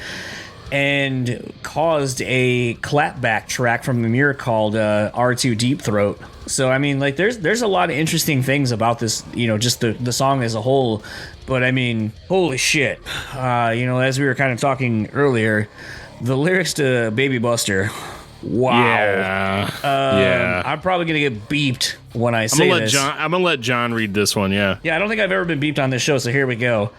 and caused a clapback track from Amir called R2 Deep Throat. So, I mean, like, there's a lot of interesting things about this, just the song as a whole. But, I mean, holy shit. As we were kind of talking earlier, the lyrics to Baby Buster, wow. Yeah. I'm probably going to get beeped when I say this. I'm going to let John read this one, yeah. Yeah, I don't think I've ever been beeped on this show, so here we go.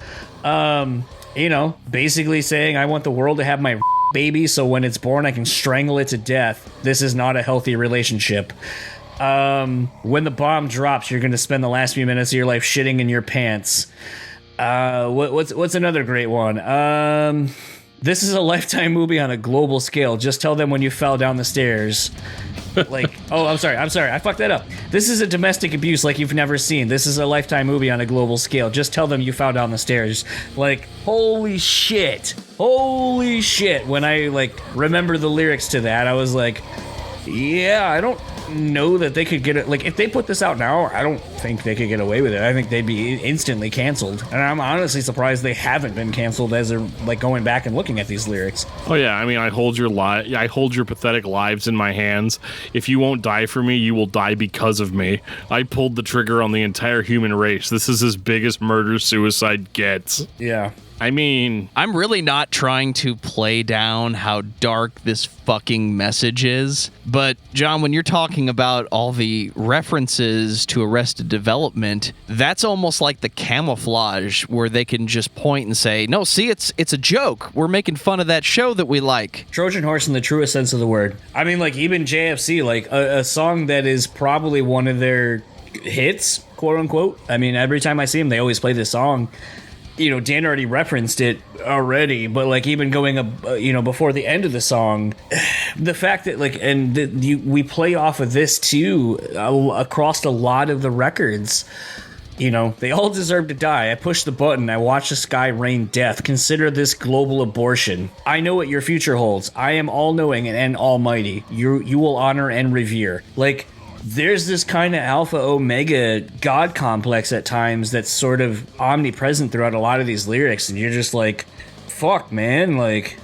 Basically saying, I want the world to have my baby, so when it's born, I can strangle it to death. This is not a healthy relationship. When the bomb drops, you're going to spend the last few minutes of your life shitting in your pants. What's another great one? This is a Lifetime movie on a global scale. Just tell them when you fell down the stairs. I'm sorry. I fucked that up. This is a domestic abuse like you've never seen. This is a Lifetime movie on a global scale. Just tell them you fell down the stairs. Like, holy shit. When I, remember the lyrics to that, I was like, yeah, I don't know that they could get it. Like, if they put this out now, I don't think they could get away with it. I think they'd be instantly canceled. And I'm honestly surprised they haven't been canceled as they're, going back and looking at these lyrics. Oh, yeah. I mean, I hold your pathetic lives in my hands. If you won't die for me, you will die because of me. I pulled the trigger on the entire human race. This is as big as murder-suicide gets. Yeah. I mean, I'm really not trying to play down how dark this fucking message is, but John, when you're talking about all the references to Arrested Development, that's almost like the camouflage where they can just point and say, no, see, it's a joke. We're making fun of that show that we like. Trojan horse in the truest sense of the word. I mean, even JFC, a song that is probably one of their hits, quote unquote. I mean, every time I see them, they always play this song. Dan already referenced it already, but even going before the end of the song, the fact that we play off of this too across a lot of the records. They all deserve to die. I push the button. I watch the sky rain death. Consider this global abortion. I know what your future holds. I am all-knowing and almighty. You will honor and revere. There's this kind of alpha omega god complex at times that's sort of omnipresent throughout a lot of these lyrics, and you're just like, fuck, man. Like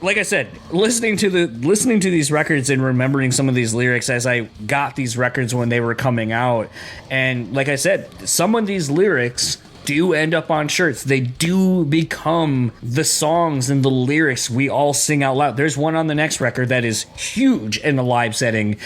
I said, listening to these records and remembering some of these lyrics as I got these records when they were coming out, and like I said, some of these lyrics do end up on shirts. They do become the songs and the lyrics we all sing out loud. There's one on the next record that is huge in the live setting,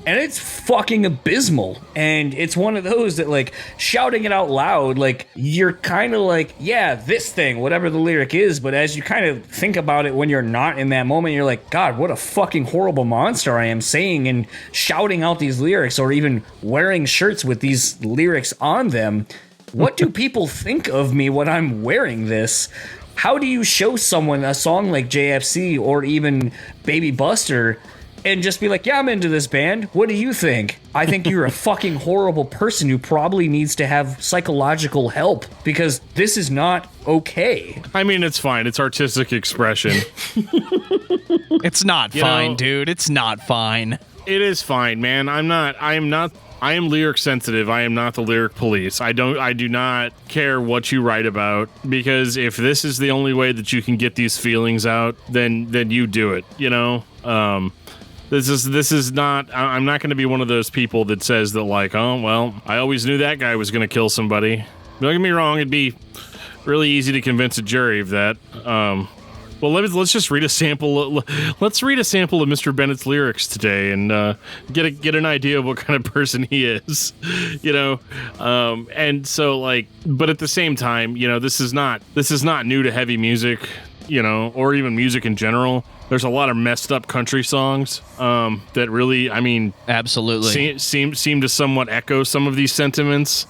and it's fucking abysmal. And it's one of those that, shouting it out loud, you're kind of yeah, this thing, whatever the lyric is. But as you kind of think about it when you're not in that moment, you're like, God, what a fucking horrible monster I am saying and shouting out these lyrics, or even wearing shirts with these lyrics on them. What do people think of me when I'm wearing this? How do you show someone a song like JFC or even Baby Buster and just be like, yeah, I'm into this band. What do you think? I think you're a fucking horrible person who probably needs to have psychological help, because this is not okay. I mean, it's fine. It's artistic expression. It's not fine, dude. It's not fine. It is fine, man. I am lyric sensitive. I am not the lyric police. I do not care what you write about, because if this is the only way that you can get these feelings out, then you do it, This is not, I'm not going to be one of those people that says that oh, well, I always knew that guy was going to kill somebody. Don't get me wrong, it'd be really easy to convince a jury of that. Well, let's just read a sample. Let's read a sample of Mr. Bennett's lyrics today and get an idea of what kind of person he is, And so, but at the same time, this is not new to heavy music, or even music in general. There's a lot of messed up country songs that really, absolutely seem to somewhat echo some of these sentiments.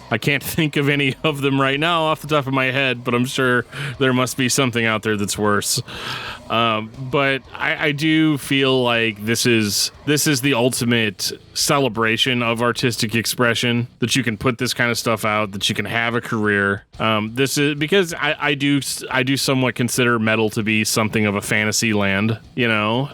I can't think of any of them right now off the top of my head, but I'm sure there must be something out there that's worse. But I do feel like this is the ultimate celebration of artistic expression, that you can put this kind of stuff out, that you can have a career. This is because I do somewhat consider metal to be something of a fantasy land,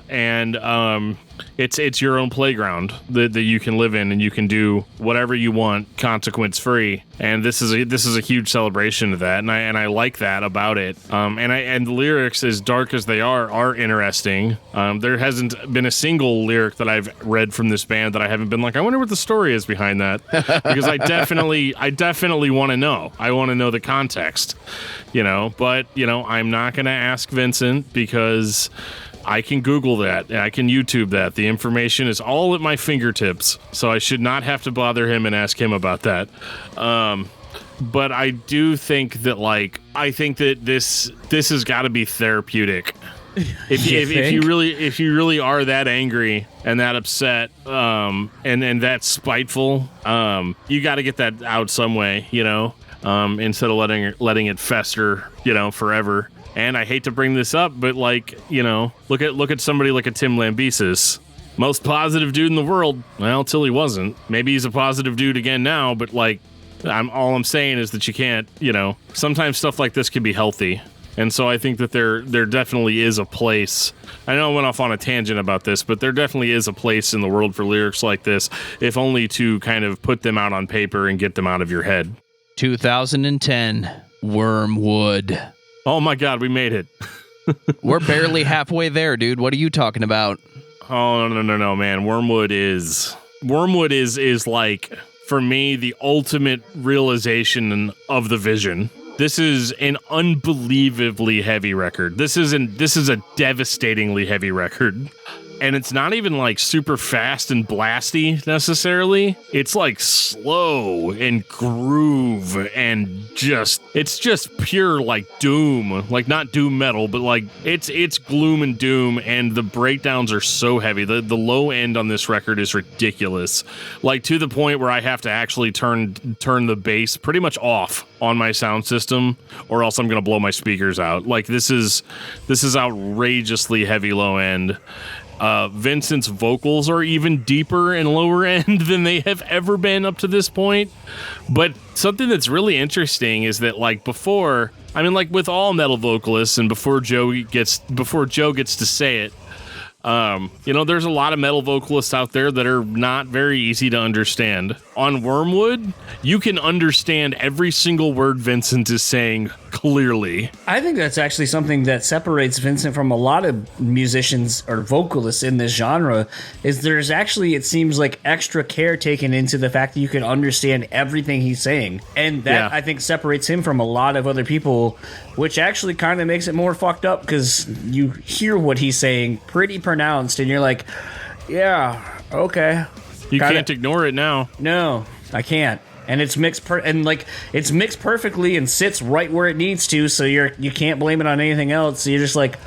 and it's your own playground that you can live in, and you can do whatever you want, consequence free. And this is a huge celebration of that, and I like that about it. And the lyrics, as dark as they are interesting. There hasn't been a single lyric that I've read from this band that I haven't been like, I wonder what the story is behind that, because I definitely want to know. I want to know the context, But I'm not going to ask Vincent, because I can Google that. I can YouTube that. The information is all at my fingertips, so I should not have to bother him and ask him about that. But I do think that, this has got to be therapeutic. If you really are that angry and that upset, and that spiteful, you got to get that out some way, instead of letting it fester, forever. And I hate to bring this up, but look at somebody like a Tim Lambesis. Most positive dude in the world. Well, till he wasn't. Maybe he's a positive dude again now, but all I'm saying is that you can't, sometimes stuff like this can be healthy. And so I think that there definitely is a place. I know I went off on a tangent about this, but there definitely is a place in the world for lyrics like this, if only to kind of put them out on paper and get them out of your head. 2010, Wormwood. Oh my God, we made it. We're barely halfway there, dude. What are you talking about? Oh, no, man. Wormwood is like, for me, the ultimate realization of the vision. This is an unbelievably heavy record. This is a devastatingly heavy record. And it's not even super fast and blasty necessarily. It's slow and groove and it's just pure doom. Not doom metal, but it's gloom and doom, and the breakdowns are so heavy. The low end on this record is ridiculous. To the point where I have to actually turn the bass pretty much off on my sound system, or else I'm gonna blow my speakers out. This is outrageously heavy low end. Vincent's vocals are even deeper and lower end than they have ever been up to this point. But something that's really interesting is that before, with all metal vocalists, and before Joe gets to say it, there's a lot of metal vocalists out there that are not very easy to understand. On Wormwood, you can understand every single word Vincent is saying clearly. I think that's actually something that separates Vincent from a lot of musicians or vocalists in this genre, is there's actually, it seems like, extra care taken into the fact that you can understand everything he's saying. And that, I think, separates him from a lot of other people, which actually kind of makes it more fucked up, because you hear what he's saying pretty pronounced and you're like, yeah, okay. You can't ignore it now. No, I can't. And it's mixed it's mixed perfectly and sits right where it needs to, so you can't blame it on anything else. So you're just like,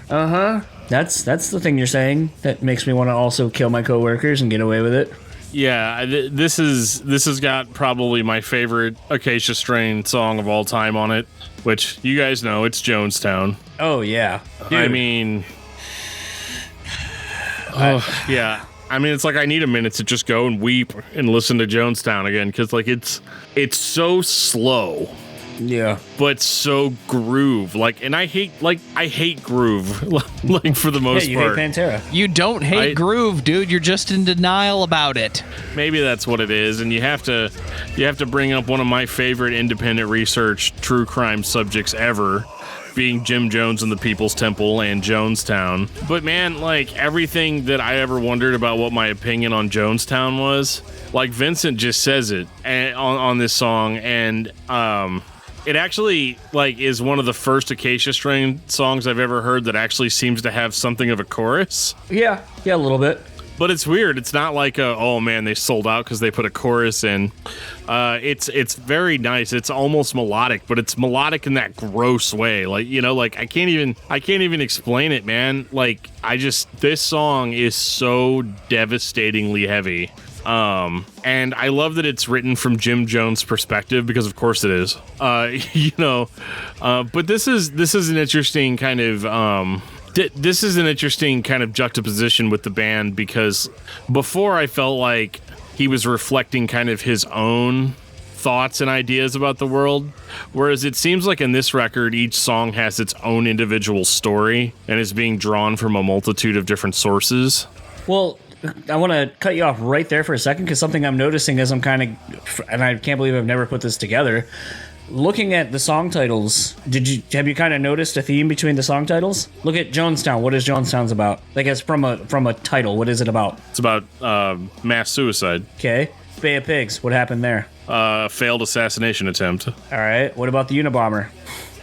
that's the thing you're saying that makes me want to also kill my coworkers and get away with it. Yeah, this has got probably my favorite Acacia Strain song of all time on it, which you guys know, it's Jonestown. Oh yeah, dude. Yeah. It's I need a minute to just go and weep and listen to Jonestown again, because it's so slow. Yeah. But so groove. And I hate groove, for the most you part. hate Pantera. You don't hate groove, dude. You're just in denial about it. Maybe that's what it is, and you have to bring up one of my favorite independent research true crime subjects ever, being Jim Jones and the People's Temple and Jonestown. But man, everything that I ever wondered about what my opinion on Jonestown was, Vincent just says it on this song, and it actually is one of the first Acacia Strain songs I've ever heard that actually seems to have something of a chorus. Yeah, a little bit. But it's weird. It's not oh man, they sold out because they put a chorus in. It's very nice. It's almost melodic, but it's melodic in that gross way. I can't even explain it, man. This song is so devastatingly heavy. And I love that it's written from Jim Jones' perspective, because of course it is. But this is an interesting kind of This is an interesting kind of juxtaposition with the band, because before I felt like he was reflecting kind of his own thoughts and ideas about the world, whereas it seems like in this record each song has its own individual story and is being drawn from a multitude of different sources. Well, I want to cut you off right there for a second, because something I'm noticing as I'm kind of, and I can't believe I've never put this together, looking at the song titles, have you kind of noticed a theme between the song titles? Look at Jonestown. What is Jonestown's about? Like, as from a title, what is it about? It's about mass suicide. Okay. Bay of Pigs. What happened there? Failed assassination attempt. All right. What about the Unabomber?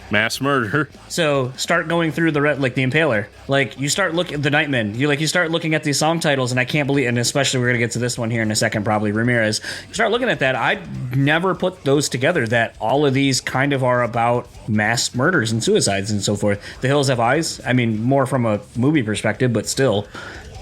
Mass murder. So start going through the the Impaler. Like, you start looking at the Nightmen. You start looking at these song titles, and I can't believe, and especially we're gonna get to this one here in a second, probably Ramirez. You start looking at that. I never put those together. That all of these kind of are about mass murders and suicides and so forth. The Hills Have Eyes. I mean, more from a movie perspective, but still.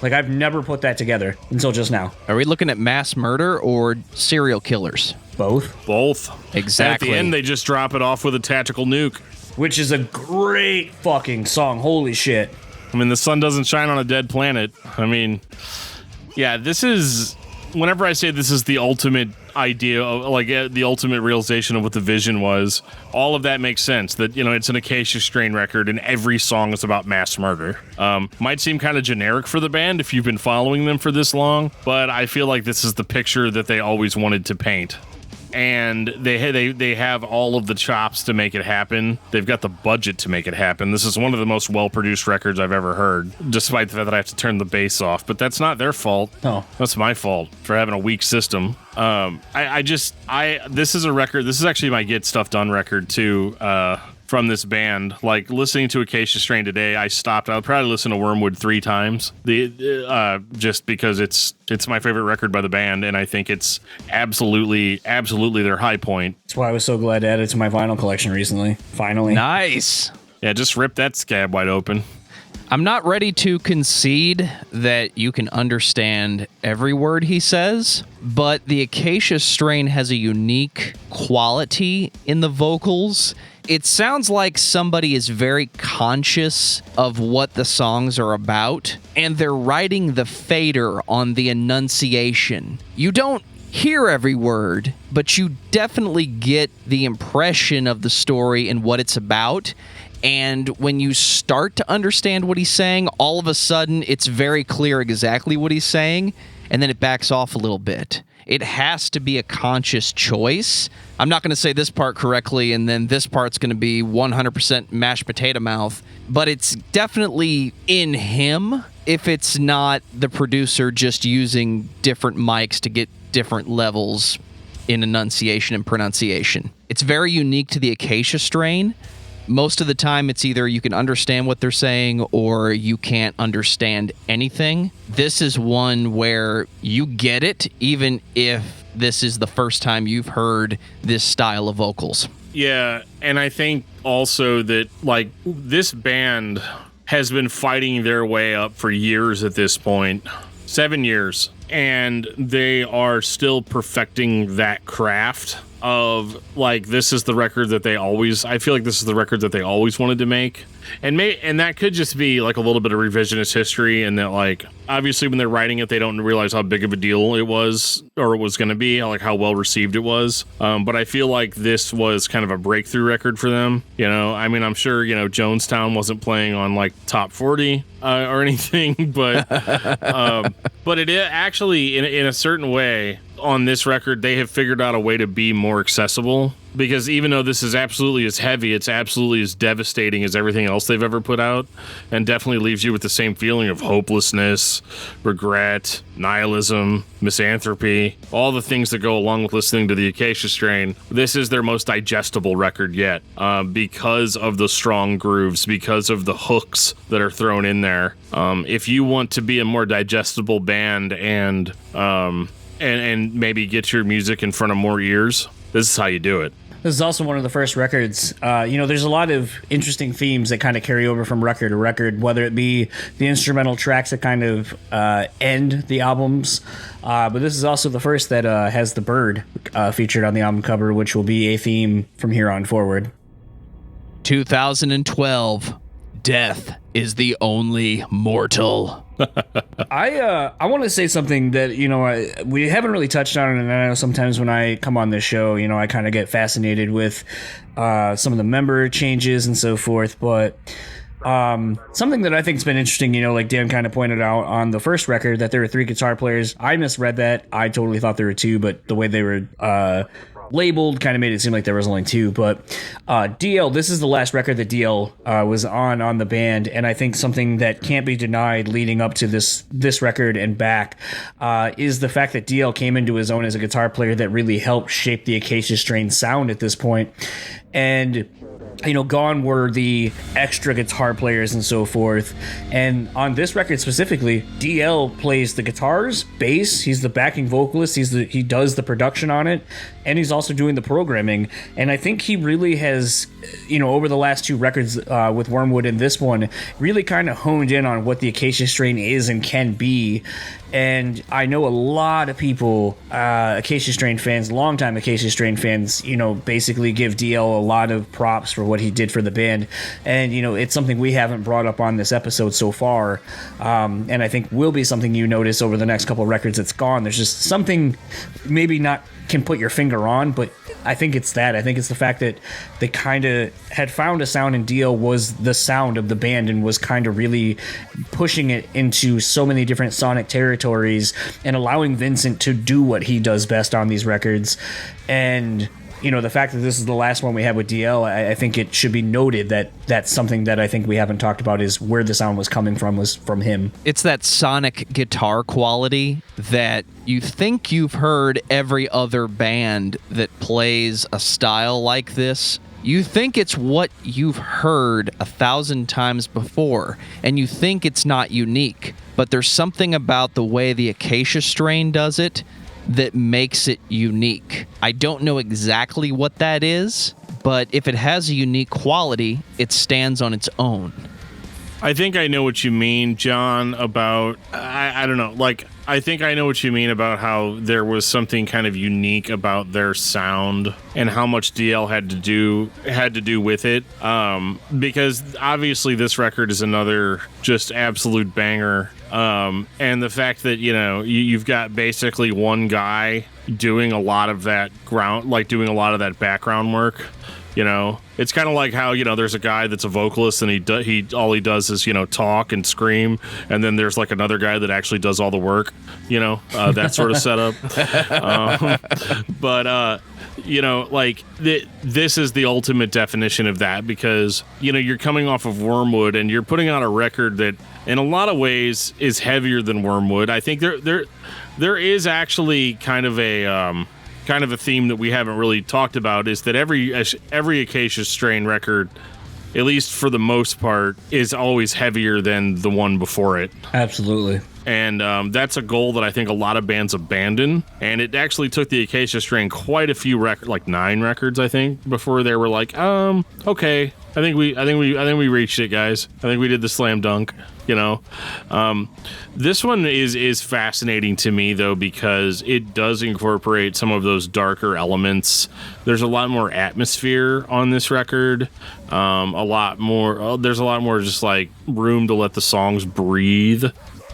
Like, I've never put that together until just now. Are we looking at mass murder or serial killers? Both. Exactly. And at the end, they just drop it off with a tactical nuke. Which is a great fucking song. Holy shit. I mean, the sun doesn't shine on a dead planet. I mean, yeah, this is... Whenever I say this is the ultimate idea, of, like, the ultimate realization of what the vision was, all of that makes sense. That, it's an Acacia Strain record, and every song is about mass murder. Might seem kind of generic for the band if you've been following them for this long, but I feel like this is the picture that they always wanted to paint. And they have all of the chops to make it happen. They've got the budget to make it happen. This is one of the most well-produced records I've ever heard, despite the fact that I have to turn the bass off. But that's not their fault. No. That's my fault for having a weak system. This is a record. This is actually my Get Stuff Done record, too, from this band. Like, listening to Acacia Strain today, I stopped. I'll probably listen to Wormwood 3 times, just because it's my favorite record by the band, and I think it's absolutely their high point. That's why I was so glad to add it to my vinyl collection recently. Finally. Nice. Yeah, just rip that scab wide open. I'm not ready to concede that you can understand every word he says, but the Acacia Strain has a unique quality in the vocals. It sounds like somebody is very conscious of what the songs are about, and they're writing the fader on the enunciation. You don't hear every word, but you definitely get the impression of the story and what it's about. And when you start to understand what he's saying, all of a sudden it's very clear exactly what he's saying, and then it backs off a little bit. It has to be a conscious choice. I'm not going to say this part correctly, and then this part's going to be 100% mashed potato mouth, but it's definitely in him if it's not the producer just using different mics to get different levels in enunciation and pronunciation. It's very unique to the Acacia Strain. Most of the time, it's either you can understand what they're saying or you can't understand anything. This is one where you get it, even if this is the first time you've heard this style of vocals. Yeah, and I think also that, like, this band has been fighting their way up for years at this point. 7 years. And they are still perfecting that craft of, like, this is the record that I feel like this is the record that they always wanted to make. And that could just be like a little bit of revisionist history, and that, like, obviously when they're writing it, they don't realize how big of a deal it was, or it was going to be, like how well received it was. But I feel like this was kind of a breakthrough record for them. I mean, I'm sure, Jonestown wasn't playing on, like, top 40 or anything, but it actually, in a certain way, on this record, they have figured out a way to be more accessible, because even though this is absolutely as heavy, it's absolutely as devastating as everything else they've ever put out, and definitely leaves you with the same feeling of hopelessness, regret, nihilism, misanthropy, all the things that go along with listening to the Acacia Strain. This is their most digestible record yet, because of the strong grooves, because of the hooks that are thrown in there. If you want to be a more digestible band and maybe get your music in front of more ears, this is how you do it. This is also one of the first records. There's a lot of interesting themes that kind of carry over from record to record, whether it be the instrumental tracks that kind of end the albums. But this is also the first that has the bird featured on the album cover, which will be a theme from here on forward. 2012, Death is the only mortal. I want to say something that, we haven't really touched on, and I know sometimes when I come on this show, I kind of get fascinated with some of the member changes and so forth, but something that I think has been interesting, like Dan kind of pointed out on the first record that there were 3 guitar players. I misread that. I totally thought there were 2, but the way they were labeled kind of made it seem like there was only 2. But DL, this is the last record that DL was on the band, and I think something that can't be denied leading up to this record and back is the fact that DL came into his own as a guitar player that really helped shape the Acacia Strain sound at this point. And gone were the extra guitar players and so forth. And on this record specifically, DL plays the guitars, bass, he's the backing vocalist, he does the production on it, and he's also doing the programming. And I think he really has, over the last 2 records with Wormwood and this one, really kind of honed in on what the Acacia Strain is and can be. And I know a lot of people, Acacia Strain fans, longtime Acacia Strain fans, basically give DL a lot of props for what he did for the band. And, it's something we haven't brought up on this episode so far. And I think will be something you notice over the next couple of records that's gone. There's just something maybe not can put your finger on, but I think it's that. I think it's the fact that they kind of had found a sound, and DL was the sound of the band and was kind of really pushing it into so many different sonic territories and allowing Vincent to do what he does best on these records. And the fact that this is the last one we have with DL, I think it should be noted that that's something that I think we haven't talked about, is where the sound was coming from was from him. It's that sonic guitar quality that you think you've heard every other band that plays a style like this. You think it's what you've heard 1,000 times before, and you think it's not unique. But there's something about the way the Acacia Strain does it that makes it unique. I don't know exactly what that is, but if it has a unique quality, it stands on its own. I think I know what you mean, John, about, I don't know, like, I think I know what you mean about how there was something kind of unique about their sound and how much DL had to do with it. Because obviously this record is another just absolute banger. And the fact that, you've got basically one guy doing a lot of that doing a lot of that background work. It's kind of like how, there's a guy that's a vocalist and he all he does is, talk and scream. And then there's like another guy that actually does all the work, that sort of setup. This is the ultimate definition of that, because, you're coming off of Wormwood and you're putting out a record that in a lot of ways is heavier than Wormwood. I think there is actually kind of a theme that we haven't really talked about, is that every Acacia Strain record, at least for the most part, is always heavier than the one before it. Absolutely. And that's a goal that I think a lot of bands abandon. And it actually took the Acacia Strain quite a few records, like 9 records, I think, before they were like, okay, I think we reached it, guys. I think we did the slam dunk. This one is fascinating to me, though, because it does incorporate some of those darker elements. There's a lot more atmosphere on this record. There's a lot more just like room to let the songs breathe.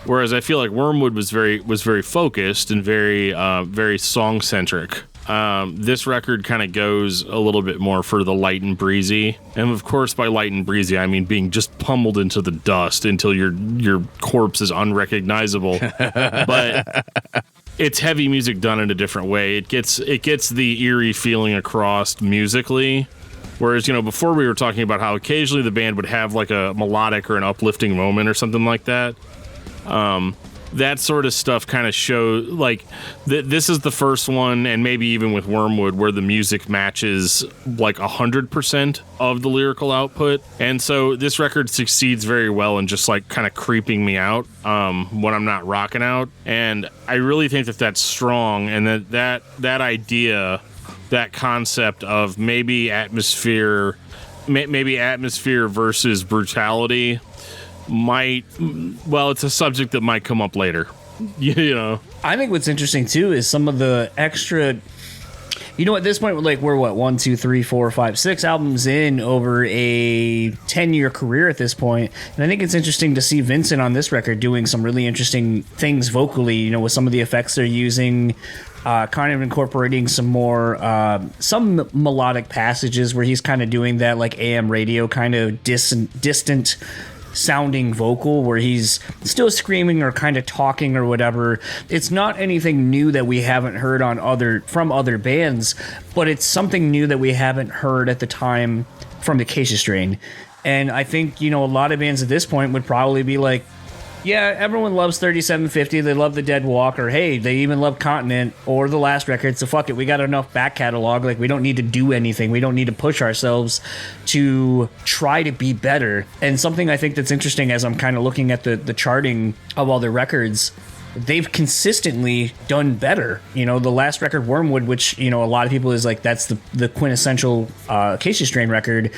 Whereas I feel like Wormwood was very focused and very song centric. This record kind of goes a little bit more for the light and breezy. And of course, by light and breezy, I mean being just pummeled into the dust until your corpse is unrecognizable. But it's heavy music done in a different way. It gets the eerie feeling across musically. Whereas, before we were talking about how occasionally the band would have like a melodic or an uplifting moment or something like that. That sort of stuff kind of shows, like, this is the first one, and maybe even with Wormwood, where the music matches like 100% of the lyrical output. And so this record succeeds very well in just like kind of creeping me out when I'm not rocking out. And I really think that that's strong, and that idea, that concept of maybe atmosphere versus brutality it's a subject that might come up later. I think what's interesting too is some of the extra, at this point, like, we're what, 1, 2, 3, 4, 5, 6 albums in over a 10-year career at this point. And I think it's interesting to see Vincent on this record doing some really interesting things vocally, with some of the effects they're using, kind of incorporating some more, some melodic passages where he's kind of doing that like AM radio kind of distant sounding vocal where he's still screaming or kind of talking or whatever. It's not anything new that we haven't heard from other bands, but it's something new that we haven't heard at the time from the Acacia Strain. And I think, a lot of bands at this point would probably be like, yeah, everyone loves 3750. They love the Dead Walk, or hey, they even love Continent or the last record. So fuck it, we got enough back catalog. Like, we don't need to do anything. We don't need to push ourselves to try to be better. And something I think that's interesting as I'm kind of looking at the charting of all their records, they've consistently done better. The last record, Wormwood, which a lot of people is like that's the quintessential Acacia Strain record.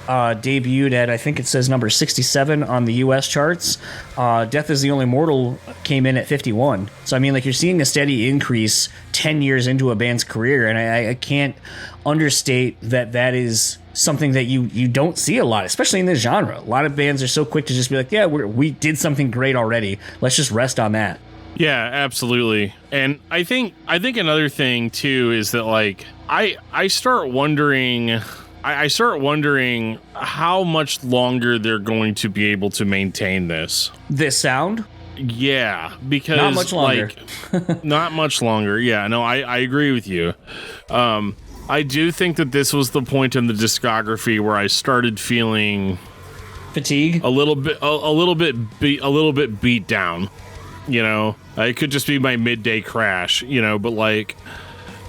Debuted at, I think it says number 67 on the US charts. Death is the Only Mortal came in at 51. So, I mean, like, you're seeing a steady increase 10 years into a band's career, and I can't understate that is something that you don't see a lot, especially in this genre. A lot of bands are so quick to just be like, yeah, we did something great already. Let's just rest on that. Yeah, absolutely. And I think another thing, too, is that, like, I start wondering how much longer they're going to be able to maintain this sound. Yeah, because not much longer. Not much longer. Yeah, no, I agree with you. I do think that this was the point in the discography where I started feeling fatigue, a little bit beat down. It could just be my midday crash. But like,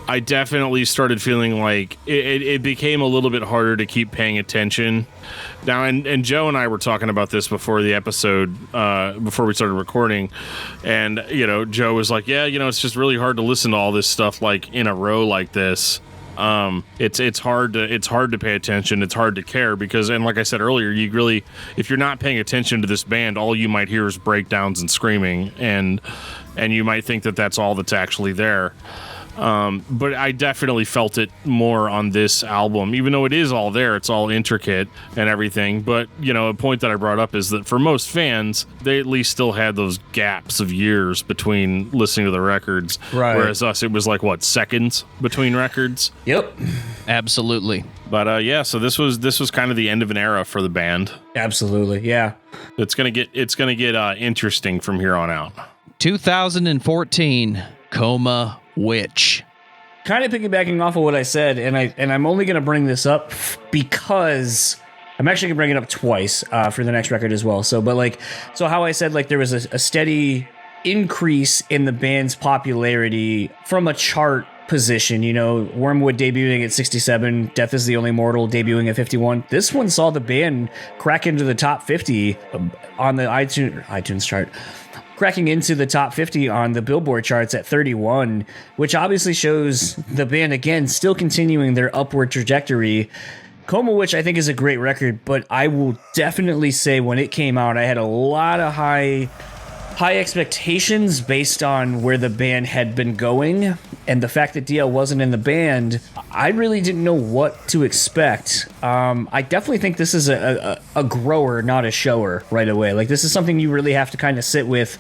I definitely started feeling like it became a little bit harder to keep paying attention. Now, and Joe and I were talking about this before the episode, before we started recording, and Joe was like, yeah, it's just really hard to listen to all this stuff like in a row like this. It's hard to pay attention. It's hard to care because, and like I said earlier, if you're not paying attention to this band, all you might hear is breakdowns and screaming, and you might think that that's all that's actually there. But I definitely felt it more on this album, even though it is all there. It's all intricate and everything. But, a point that I brought up is that for most fans, they at least still had those gaps of years between listening to the records. Right. Whereas us, it was like, seconds between records? Yep. Absolutely. But, so this was kind of the end of an era for the band. Absolutely, yeah. It's gonna get interesting from here on out. 2014, Coma Witch. Kind of piggybacking off of what I said, and I'm only going to bring this up because I'm actually going to bring it up twice for the next record as well. So how I said like there was a steady increase in the band's popularity from a chart position. Wormwood debuting at 67, Death is the Only Mortal debuting at 51. This one saw the band crack into the top 50 on the iTunes chart. Cracking into the top 50 on the Billboard charts at 31, which obviously shows the band, again, still continuing their upward trajectory. Coma Witch, I think, is a great record, but I will definitely say when it came out, I had a lot of high expectations based on where the band had been going, and the fact that DL wasn't in the band, I really didn't know what to expect. I definitely think this is a grower, not a shower right away. Like, this is something you really have to kind of sit with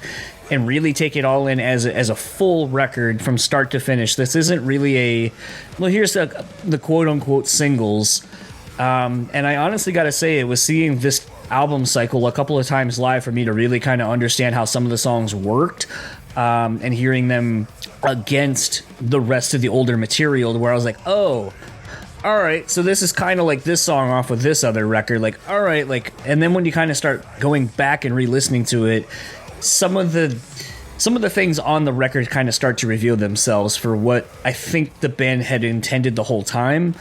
and really take it all in as a full record from start to finish. This isn't really here's the quote-unquote singles. And I honestly got to say, it was seeing this album cycle a couple of times live for me to really kind of understand how some of the songs worked, and hearing them against the rest of the older material, where I was like, oh, all right, so this is kind of like this song off of this other record, like, all right, like, and then when you kind of start going back and re-listening to it, some of the things on the record kind of start to reveal themselves for what I think the band had intended the whole time.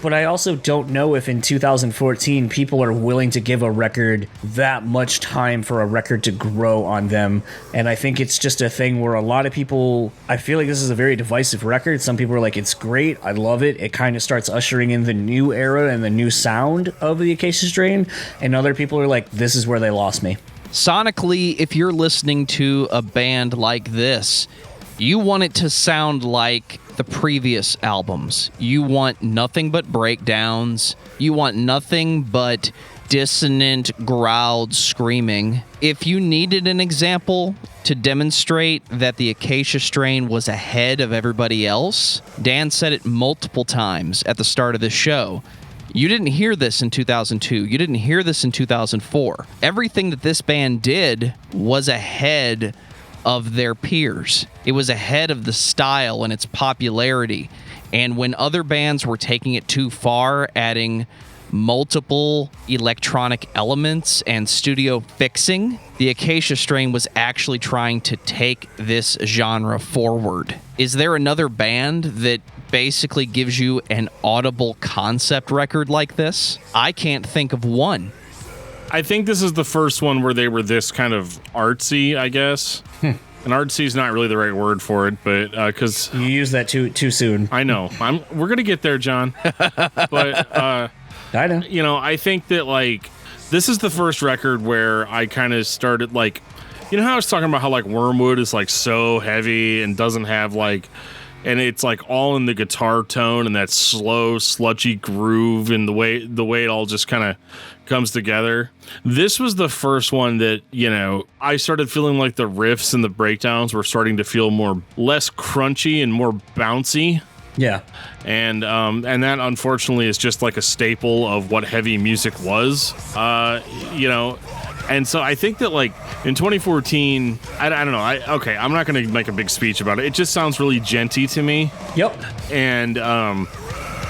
But I also don't know if in 2014 people are willing to give a record that much time for a record to grow on them. And I think it's just a thing where a lot of people, I feel like this is a very divisive record. Some people are like, it's great, I love it. It kind of starts ushering in the new era and the new sound of the Acacia Strain. And other people are like, this is where they lost me. Sonically, if you're listening to a band like this, you want it to sound like the previous albums. You want nothing but breakdowns. You want nothing but dissonant, growled screaming. If you needed an example to demonstrate that the Acacia Strain was ahead of everybody else, Dan said it multiple times at the start of this show. You didn't hear this in 2002. You didn't hear this in 2004. Everything that this band did was ahead of their peers. It was ahead of the style and its popularity. And when other bands were taking it too far, adding multiple electronic elements and studio fixing, the Acacia Strain was actually trying to take this genre forward. Is there another band that basically gives you an audible concept record like this? I can't think of one. I think this is the first one where they were this kind of artsy, I guess. And artsy is not really the right word for it, but because you use that too soon. I know. We're gonna get there, John. But I know. You know, I think that like this is the first record where I kind of started like, you know how I was talking about how like Wormwood is like so heavy and doesn't have like, and it's like all in the guitar tone and that slow sludgy groove and the way it all just kind of comes together. This was the first one that, you know, I started feeling like the riffs and the breakdowns were starting to feel less crunchy and more bouncy. Yeah. And that unfortunately is just like a staple of what heavy music was, you know. And so I think that like in 2014, I don't know. I'm not going to make a big speech about it. It just sounds really djenty to me. Yep. And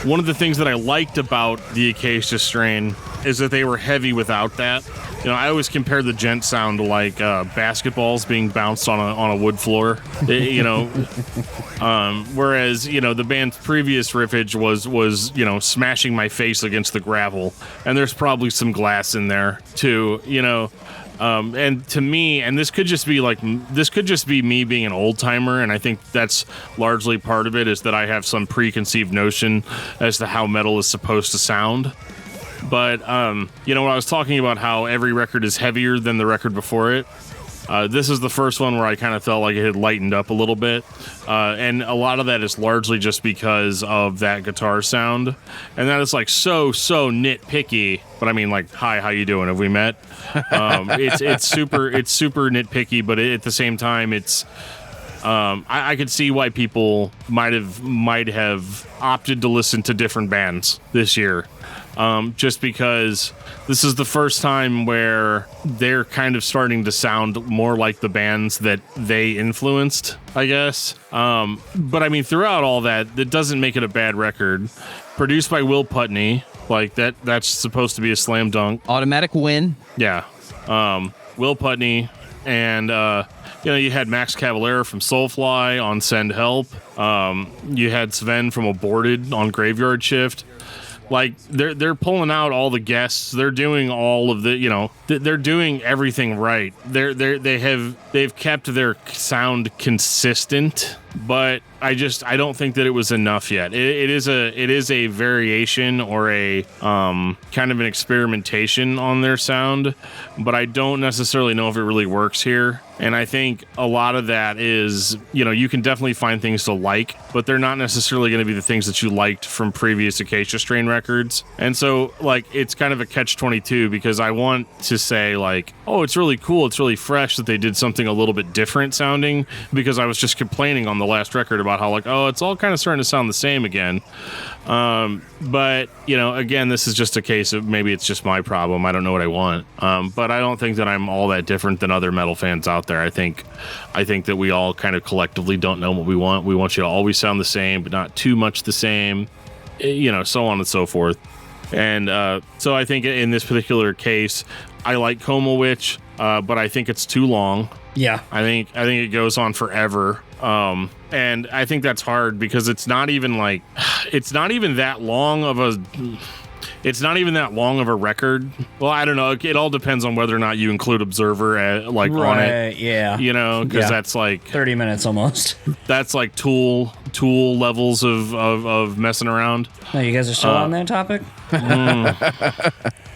one of the things that I liked about the Acacia Strain is that they were heavy without that. You know, I always compare the gent sound to like basketballs being bounced on a wood floor. You know, whereas you know the band's previous riffage was you know smashing my face against the gravel, and there's probably some glass in there too. You know. And to me, and this could just be me being an old timer, and I think that's largely part of it, is that I have some preconceived notion as to how metal is supposed to sound. But, you know, when I was talking about how every record is heavier than the record before it, this is the first one where I kind of felt like it had lightened up a little bit. And a lot of that is largely just because of that guitar sound. And that is like so nitpicky. But I mean, like, hi, how you doing? Have we met? It's super nitpicky, but at the same time, it's, I could see why people might have opted to listen to different bands this year. Just because this is the first time where they're kind of starting to sound more like the bands that they influenced, I guess. But I mean, throughout all that doesn't make it a bad record. Produced by Will Putney, like that's supposed to be a slam dunk. Automatic win. Yeah. Will Putney, and you know, you had Max Cavalera from Soulfly on Send Help. You had Sven from Aborted on Graveyard Shift. Like they're pulling out all the guests. They're doing all of the, you know, they're doing everything right. They've kept their sound consistent, but I don't think that it was enough yet. It is a variation or a kind of an experimentation on their sound, but I don't necessarily know if it really works here. And I think a lot of that is, you know, you can definitely find things to like, but they're not necessarily going to be the things that you liked from previous Acacia Strain records. And so, like, it's kind of a catch-22 because I want to say, like, oh, it's really cool, it's really fresh that they did something a little bit different sounding, because I was just complaining on the last record about how, like, oh, it's all kind of starting to sound the same again. But, you know, again, this is just a case of maybe it's just my problem. I don't know what I want. But I don't think that I'm all that different than other metal fans out there. I think that we all kind of collectively don't know what we want. We want you to always sound the same, but not too much the same, you know, so on and so forth. And so I think in this particular case, I like Coma Witch, but I think it's too long. Yeah. I think it goes on forever. And I think that's hard because it's not even that long of a record. Well, I don't know. It all depends on whether or not you include Observer on it. Yeah. You know, because that's like 30 minutes almost. That's like Tool levels of messing around. Oh, you guys are still on that topic?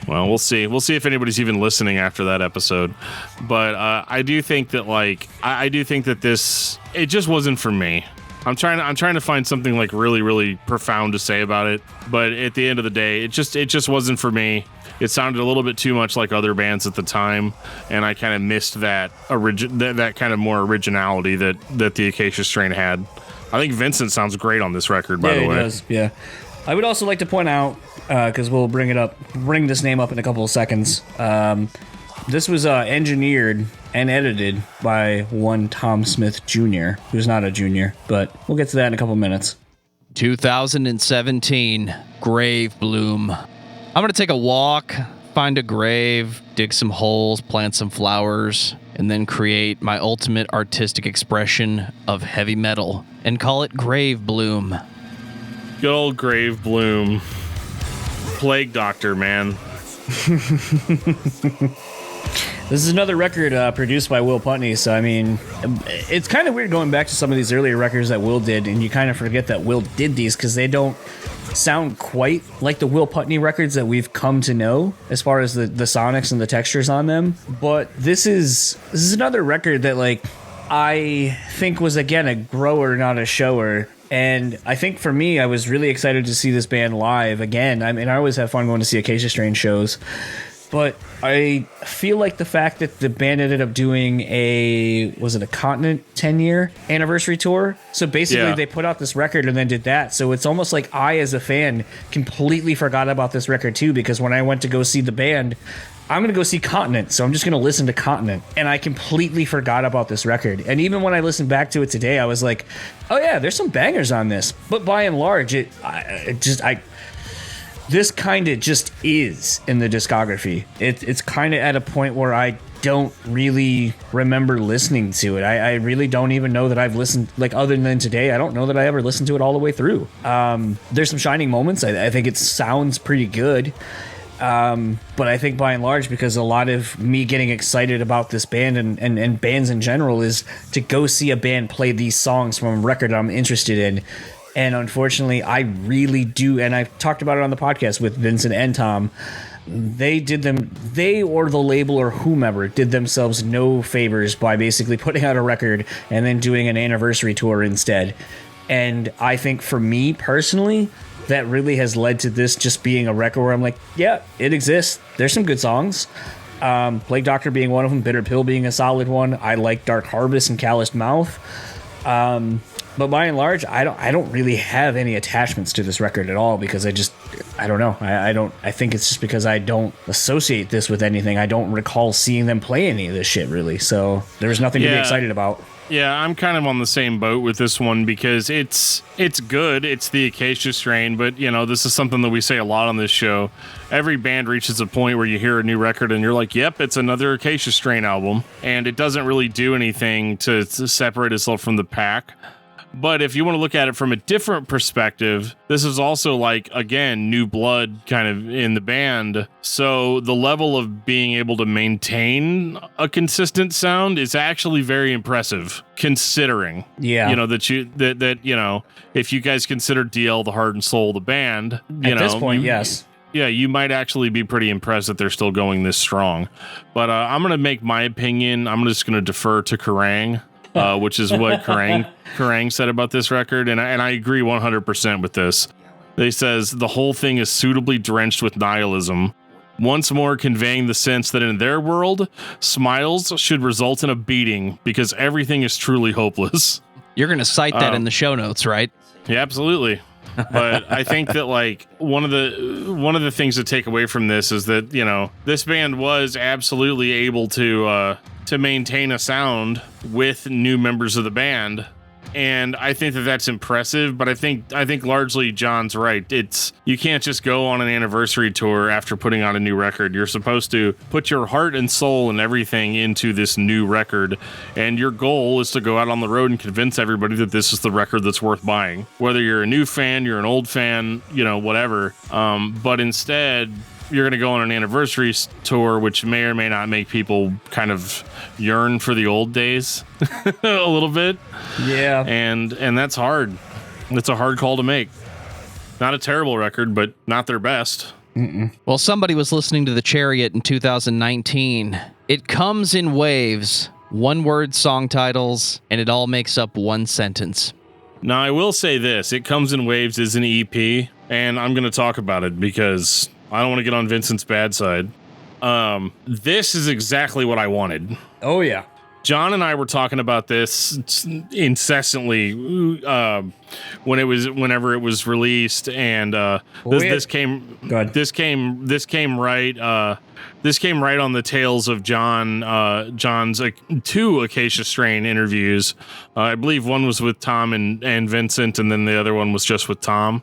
Well, we'll see. We'll see if anybody's even listening after that episode. But I do think that, like, I do think that this, it just wasn't for me. I'm trying to find something like really, really profound to say about it, but at the end of the day, it just wasn't for me. It sounded a little bit too much like other bands at the time, and I kind of missed that kind of more originality that the Acacia Strain had. I think Vincent sounds great on this record, by the way. He does, yeah. I would also like to point out, because we'll bring this name up in a couple of seconds. This was engineered and edited by one Tom Smith Jr., who's not a junior, but we'll get to that in a couple minutes. 2017, Grave Bloom. I'm going to take a walk, find a grave, dig some holes, plant some flowers, and then create my ultimate artistic expression of heavy metal and call it Grave Bloom. Good old Grave Bloom. Plague Doctor, man. This is another record produced by Will Putney, so I mean, it's kind of weird going back to some of these earlier records that Will did, and you kind of forget that Will did these because they don't sound quite like the Will Putney records that we've come to know as far as the sonics and the textures on them. But this is another record that, like, I think was, again, a grower, not a shower. And I think for me, I was really excited to see this band live again. I mean, I always have fun going to see Acacia Strain shows. But I feel like the fact that the band ended up doing a Continent 10-year anniversary tour? So basically They put out this record and then did that. So it's almost like I, as a fan, completely forgot about this record too, because when I went to go see the band, I'm going to go see Continent, so I'm just going to listen to Continent. And I completely forgot about this record. And even when I listened back to it today, I was like, oh yeah, there's some bangers on this. But by and large, this kind of just is in the discography. It's kind of at a point where I don't really remember listening to it. I really don't even know that I've listened, like, other than today, I don't know that I ever listened to it all the way through. There's some shining moments. I think it sounds pretty good. But I think by and large, because a lot of me getting excited about this band and bands in general is to go see a band play these songs from a record I'm interested in. And unfortunately, I really do, and I've talked about it on the podcast with Vincent and Tom, they or the label or whomever did themselves no favors by basically putting out a record and then doing an anniversary tour instead. And I think for me personally, that really has led to this just being a record where I'm like, yeah, it exists. There's some good songs. Plague Doctor being one of them, Bitter Pill being a solid one. I like Dark Harvest and Calloused Mouth. But by and large, I don't really have any attachments to this record at all because I don't know. I think it's just because I don't associate this with anything. I don't recall seeing them play any of this shit really. So there's nothing to be excited about. Yeah, I'm kind of on the same boat with this one because it's good. It's the Acacia Strain, but this is something that we say a lot on this show. Every band reaches a point where you hear a new record and you're like, yep, it's another Acacia Strain album. And it doesn't really do anything to separate itself from the pack. But if you want to look at it from a different perspective, this is also like, again, new blood kind of in the band. So the level of being able to maintain a consistent sound is actually very impressive, considering, that if you guys consider DL the heart and soul of the band, at this point, yes. Yeah, you might actually be pretty impressed that they're still going this strong. But I'm going to make my opinion. I'm just going to defer to Kerrang. Which is what Kerrang said about this record, and I agree 100% with this. They says the whole thing is suitably drenched with nihilism, once more conveying the sense that in their world, smiles should result in a beating because everything is truly hopeless. You're going to cite that in the show notes, right? Yeah, absolutely. But I think that like one of the things to take away from this is that this band was absolutely able to maintain a sound with new members of the band, and I think that that's impressive. But I think largely John's right. You can't just go on an anniversary tour after putting out a new record. You're supposed to put your heart and soul and everything into this new record, and your goal is to go out on the road and convince everybody that this is the record that's worth buying. Whether you're a new fan, you're an old fan, whatever. But instead, you're going to go on an anniversary tour, which may or may not make people kind of yearn for the old days a little bit. Yeah. And that's hard. It's a hard call to make. Not a terrible record, but not their best. Mm-mm. Well, somebody was listening to The Chariot in 2019. It comes in waves, one-word song titles, and it all makes up one sentence. Now, I will say this. It Comes in Waves is an EP, and I'm going to talk about it because I don't want to get on Vincent's bad side. This is exactly what I wanted. Oh, yeah. John and I were talking about this incessantly whenever it was released, and this came right on the tails of John's 2 Acacia Strain interviews. I believe one was with Tom and Vincent, and then the other one was just with Tom.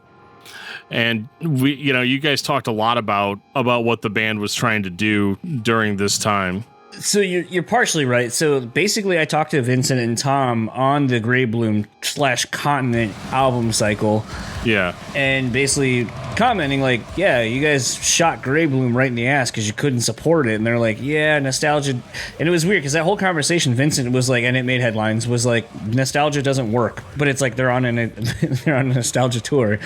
And you guys talked a lot about what the band was trying to do during this time. So you're partially right. So basically, I talked to Vincent and Tom on the Grey Bloom / Continent album cycle. Yeah. And basically commenting like, yeah, you guys shot Grey Bloom right in the ass because you couldn't support it. And they're like, yeah, nostalgia. And it was weird because that whole conversation, Vincent was like, and it made headlines, was like, nostalgia doesn't work. But it's like they're on a nostalgia tour.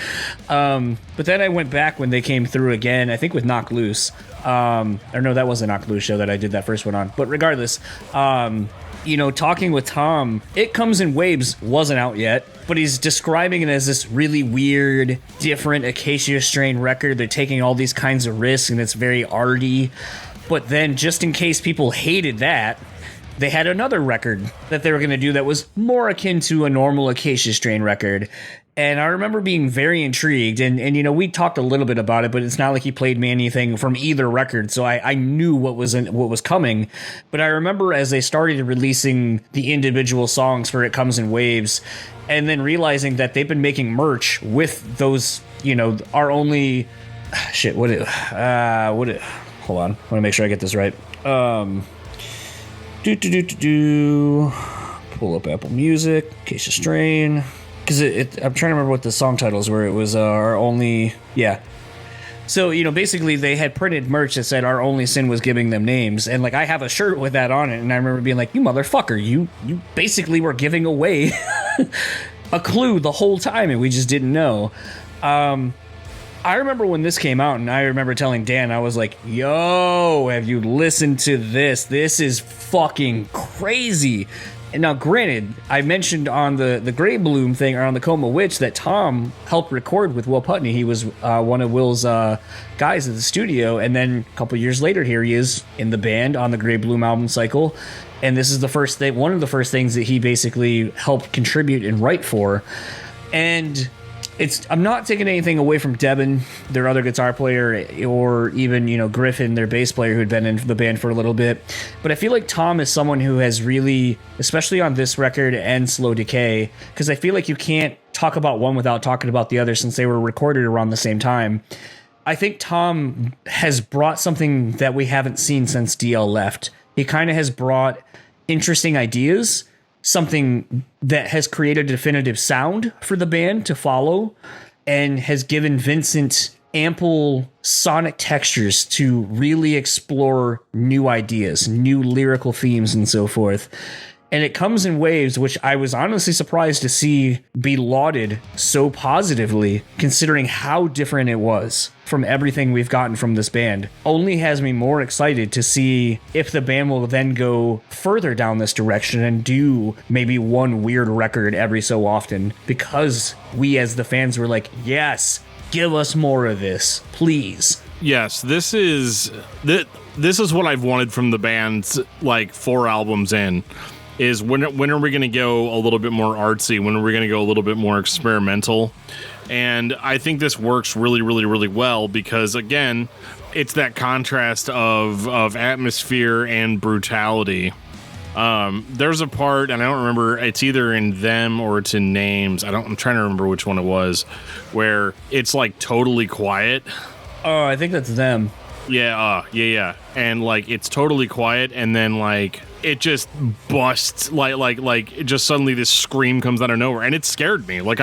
But then I went back when they came through again, I think with Knock Loose. Or no, that was the Knock Loose show that I did that first one on. But regardless, talking with Tom, It Comes in Waves wasn't out yet, but he's describing it as this really weird, different Acacia Strain record. They're taking all these kinds of risks, and it's very arty. But then, just in case people hated that, they had another record that they were going to do that was more akin to a normal Acacia Strain record. And I remember being very intrigued, and we talked a little bit about it, but it's not like he played me anything from either record, so I knew what was coming. But I remember as they started releasing the individual songs for It Comes in Waves, and then realizing that they've been making merch with those, our only hold on, I want to make sure I get this right. Pull up Apple Music, Acacia Strain. Because I'm trying to remember what the song titles were. It was Our Only... Yeah. So, basically they had printed merch that said Our Only Sin was giving them names. And, I have a shirt with that on it. And I remember being like, you motherfucker, you basically were giving away a clue the whole time. And we just didn't know. I remember when this came out, and I remember telling Dan, I was like, yo, have you listened to this? This is fucking crazy. And now, granted, I mentioned on the Grey Bloom thing, or on the Coma Witch, that Tom helped record with Will Putney. He was one of Will's guys at the studio, and then a couple years later, here he is in the band on the Grey Bloom album cycle. And this is one of the first things that he basically helped contribute and write for. And I'm not taking anything away from Devin, their other guitar player, or even, Griffin, their bass player, who'd been in the band for a little bit. But I feel like Tom is someone who has really, especially on this record and Slow Decay, because I feel like you can't talk about one without talking about the other since they were recorded around the same time. I think Tom has brought something that we haven't seen since DL left. He kind of has brought interesting ideas, something that has created a definitive sound for the band to follow, and has given Vincent ample sonic textures to really explore new ideas, new lyrical themes, and so forth. And It Comes in Waves, which I was honestly surprised to see be lauded so positively, considering how different it was from everything we've gotten from this band, only has me more excited to see if the band will then go further down this direction and do maybe one weird record every so often, because we as the fans were like, yes, give us more of this, please. Yes, this is what I've wanted from the band, 4 albums in. Is when are we going to go a little bit more artsy? When are we going to go a little bit more experimental? And I think this works really, really, really well because, again, it's that contrast of atmosphere and brutality. There's a part, and I don't remember, it's either in Them or it's in Names. I'm trying to remember which one it was, where it's totally quiet. Oh, I think that's Them. Yeah. And it's totally quiet, and then it just busts, just suddenly this scream comes out of nowhere, and it scared me. I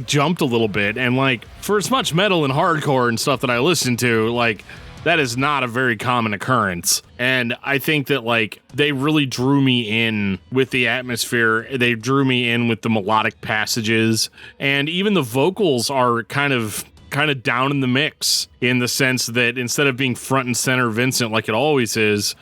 jumped a little bit, and for as much metal and hardcore and stuff that I listen to, that is not a very common occurrence. And I think that they really drew me in with the atmosphere. They drew me in with the melodic passages, and even the vocals are kind of kind of down in the mix, in the sense that instead of being front and center Vincent like it always is,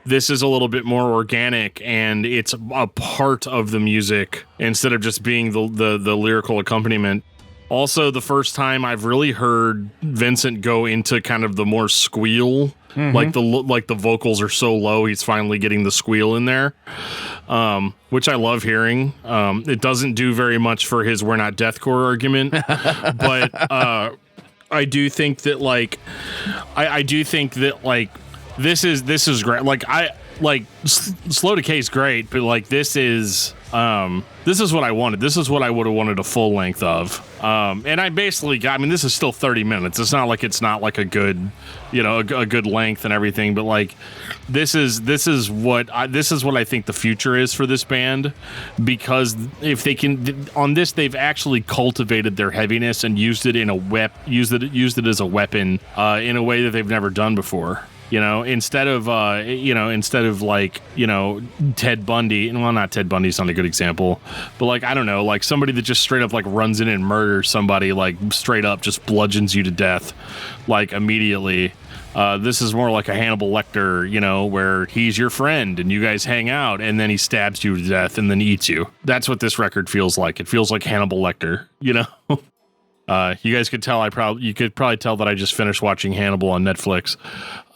this is a little bit more organic, and it's a part of the music instead of just being the lyrical accompaniment. Also, the first time I've really heard Vincent go into kind of the more squeal, like the vocals are so low, he's finally getting the squeal in there, which I love hearing. It doesn't do very much for his "we're not deathcore" argument, but I do think that I do think that this is great. Slow Decay is great, but this is what I wanted. This is what I would have wanted a full length of. And I basically got, this is still 30 minutes. It's not like it's not a good, a good length and everything, but this is what I think the future is for this band, because if they can, on this, they've actually cultivated their heaviness and used it used it as a weapon, in a way that they've never done before. Instead of Ted Bundy, well, not Ted Bundy's not a good example, but I don't know, somebody that just straight up runs in and murders somebody, straight up just bludgeons you to death, immediately. This is more like a Hannibal Lecter, where he's your friend and you guys hang out and then he stabs you to death and then eats you. That's what this record feels like. It feels like Hannibal Lecter, You guys could tell you could probably tell that I just finished watching Hannibal on Netflix.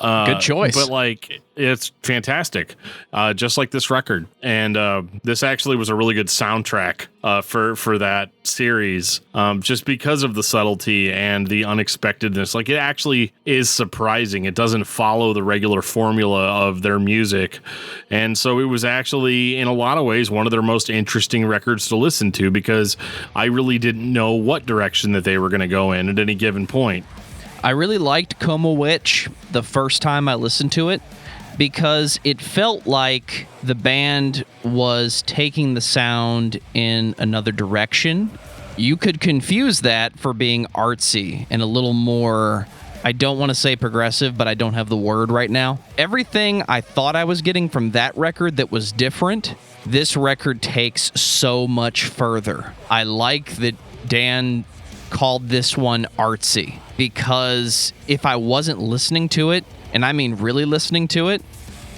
Good choice. But it's fantastic, just like this record. And this actually was a really good soundtrack for that series, just because of the subtlety and the unexpectedness. It actually is surprising. It doesn't follow the regular formula of their music. And so it was actually, in a lot of ways, one of their most interesting records to listen to, because I really didn't know what direction that they were going to go in at any given point. I really liked Coma Witch the first time I listened to it, because it felt like the band was taking the sound in another direction. You could confuse that for being artsy and a little more, I don't want to say progressive, but I don't have the word right now. Everything I thought I was getting from that record that was different, this record takes so much further. I like that Dan called this one artsy, because if I wasn't listening to it, and I mean really listening to it,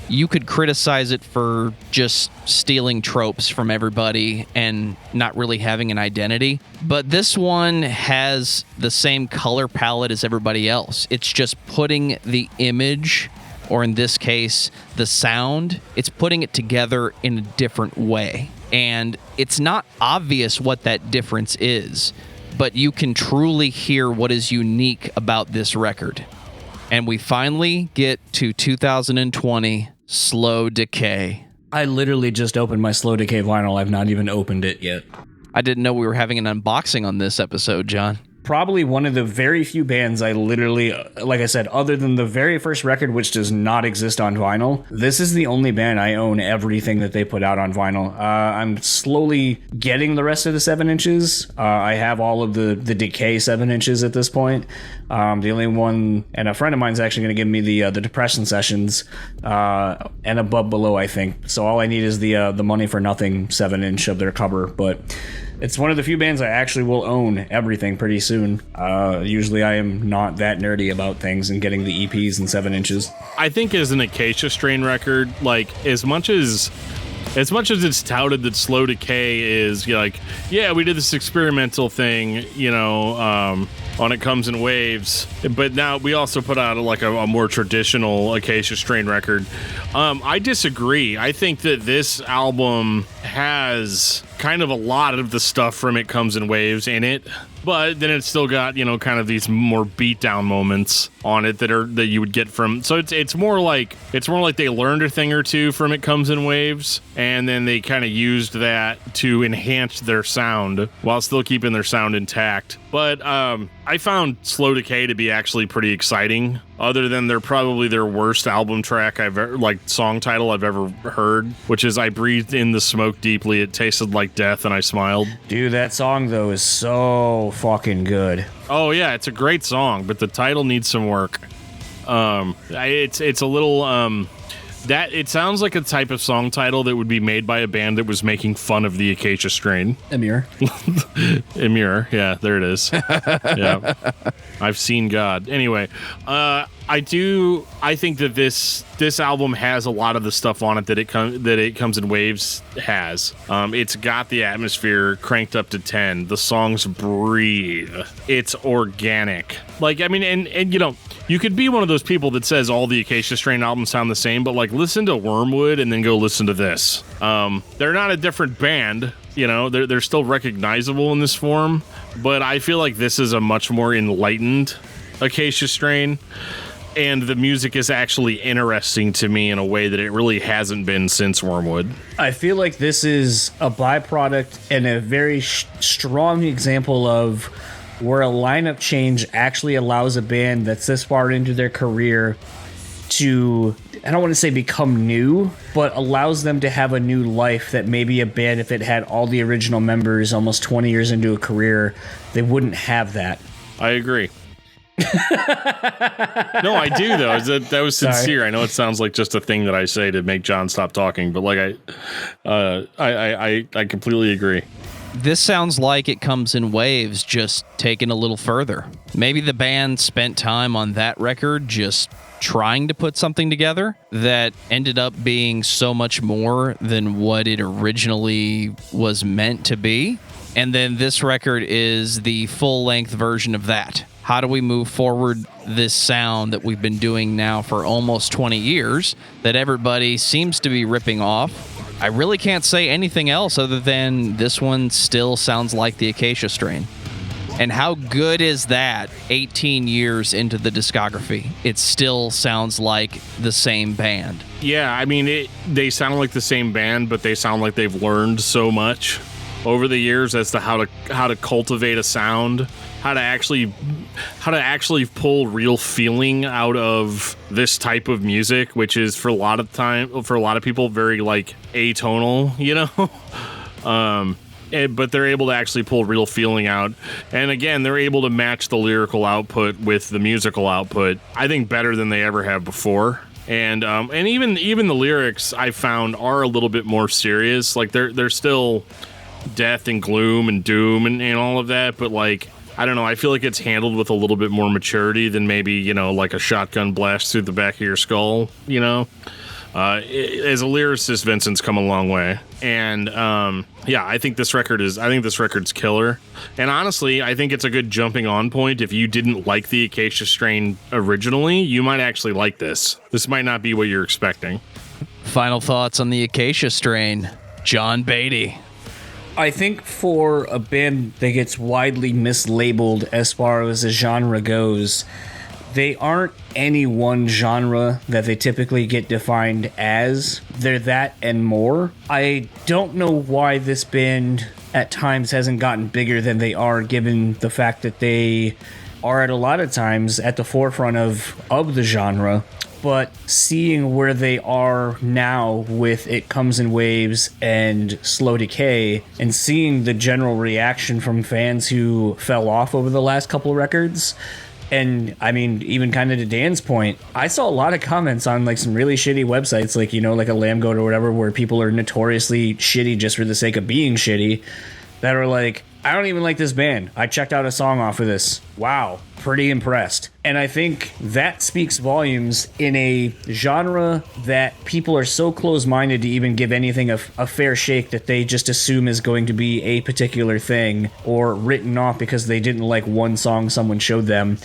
you could criticize it for just stealing tropes from everybody and not really having an identity. But this one has the same color palette as everybody else. It's just putting the image, or in this case, the sound, it's putting it together in a different way. And it's not obvious what that difference is, but you can truly hear what is unique about this record. And we finally get to 2020, Slow Decay. I literally just opened my Slow Decay vinyl. I've not even opened it yet. I didn't know we were having an unboxing on this episode, John. Probably one of the very few bands I literally, like I said, other than the very first record, which does not exist on vinyl, this is the only band I own everything that they put out on vinyl. I'm slowly getting the rest of the 7 inches. I have all of the Decay 7 inches at this point. The only one, and a friend of mine's actually going to give me the Depression Sessions and Above Below, I think. So all I need is the Money for Nothing 7 inch of their cover, but it's one of the few bands I actually will own everything pretty soon. Usually I am not that nerdy about things and getting the EPs and 7 inches. I think as an Acacia Strain record, as much as it's touted that Slow Decay is yeah, we did this experimental thing, on It Comes in Waves, but now we also put out a more traditional Acacia Strain record. I disagree. I think that this album has kind of a lot of the stuff from It Comes in Waves in it, but then it's still got kind of these more beatdown moments on it that you would get from. So it's more like they learned a thing or two from It Comes in Waves, and then they kind of used that to enhance their sound while still keeping their sound intact. But I found Slow Decay to be actually pretty exciting, other than they're probably their worst album track song title I've ever heard, which is I Breathed in the Smoke Deeply, It Tasted Like Death, and I Smiled. Dude, that song though is so fucking good. Oh yeah, it's a great song, but the title needs some work. It's a little That it sounds like a type of song title that would be made by a band that was making fun of the Acacia Strain. Amir. Emir, yeah, there it is. Yeah, I've seen God. Anyway, I think that this album has a lot of the stuff on it that it comes in waves has. It's got the atmosphere cranked up to 10. The songs breathe. It's organic. Like, I mean, and you know, you could be one of those people that says all the Acacia Strain albums sound the same, but like listen to Wormwood and then go listen to this. They're not a different band. You know, they're still recognizable in this form, but I feel like this is a much more enlightened Acacia Strain, and the music is actually interesting to me in a way that it really hasn't been since Wormwood. I feel like this is a byproduct and a very strong example of where a lineup change actually allows a band that's this far into their career to, I don't want to say become new, but allows them to have a new life that maybe a band, if it had all the original members almost 20 years into a career, they wouldn't have that. I agree. No, I do though. That was sincere. Sorry. I know it sounds like just a thing that I say to make John stop talking, but like I completely agree. This sounds like it comes in waves, just taken a little further. Maybe the band spent time on that record just trying to put something together that ended up being so much more than what it originally was meant to be. And then this record is the full-length version of that. How do we move forward this sound that we've been doing now for almost 20 years that everybody seems to be ripping off? I really can't say anything else other than this one still sounds like the Acacia Strain. And how good is that 18 years into the discography? It still sounds like the same band. Yeah, I mean, they sound like the same band, but they sound like they've learned so much over the years as to how to cultivate a sound, how to actually pull real feeling out of this type of music, which is for a lot of people very like atonal, you know. But they're able to actually pull real feeling out, and again, they're able to match the lyrical output with the musical output, I think, better than they ever have before. And even the lyrics I found are a little bit more serious. Like they're still death and gloom and doom and all of that, but like, I don't know, I feel like it's handled with a little bit more maturity than maybe, you know, like a shotgun blast through the back of your skull, you know. As a lyricist, Vincent's come a long way, and yeah, I think this record's killer. And honestly, I think it's a good jumping on point. If you didn't like the Acacia Strain originally, you might actually like this. This might not be what you're expecting. Final thoughts on the Acacia Strain, Jon Beatty. I think for a band that gets widely mislabeled as far as a genre goes, they aren't any one genre that they typically get defined as. They're that and more. I don't know why this band at times hasn't gotten bigger than they are, given the fact that they are at a lot of times at the forefront of the genre. But seeing where they are now with It Comes in Waves and Slow Decay, and seeing the general reaction from fans who fell off over the last couple of records, and I mean, even kind of to Dan's point, I saw a lot of comments on like some really shitty websites, like, you know, like a Lambgoat or whatever, where people are notoriously shitty just for the sake of being shitty, that are like, I don't even like this band. I checked out a song off of this. Wow, pretty impressed. And I think that speaks volumes in a genre that people are so close-minded to even give anything a fair shake that they just assume is going to be a particular thing, or written off because they didn't like one song someone showed them.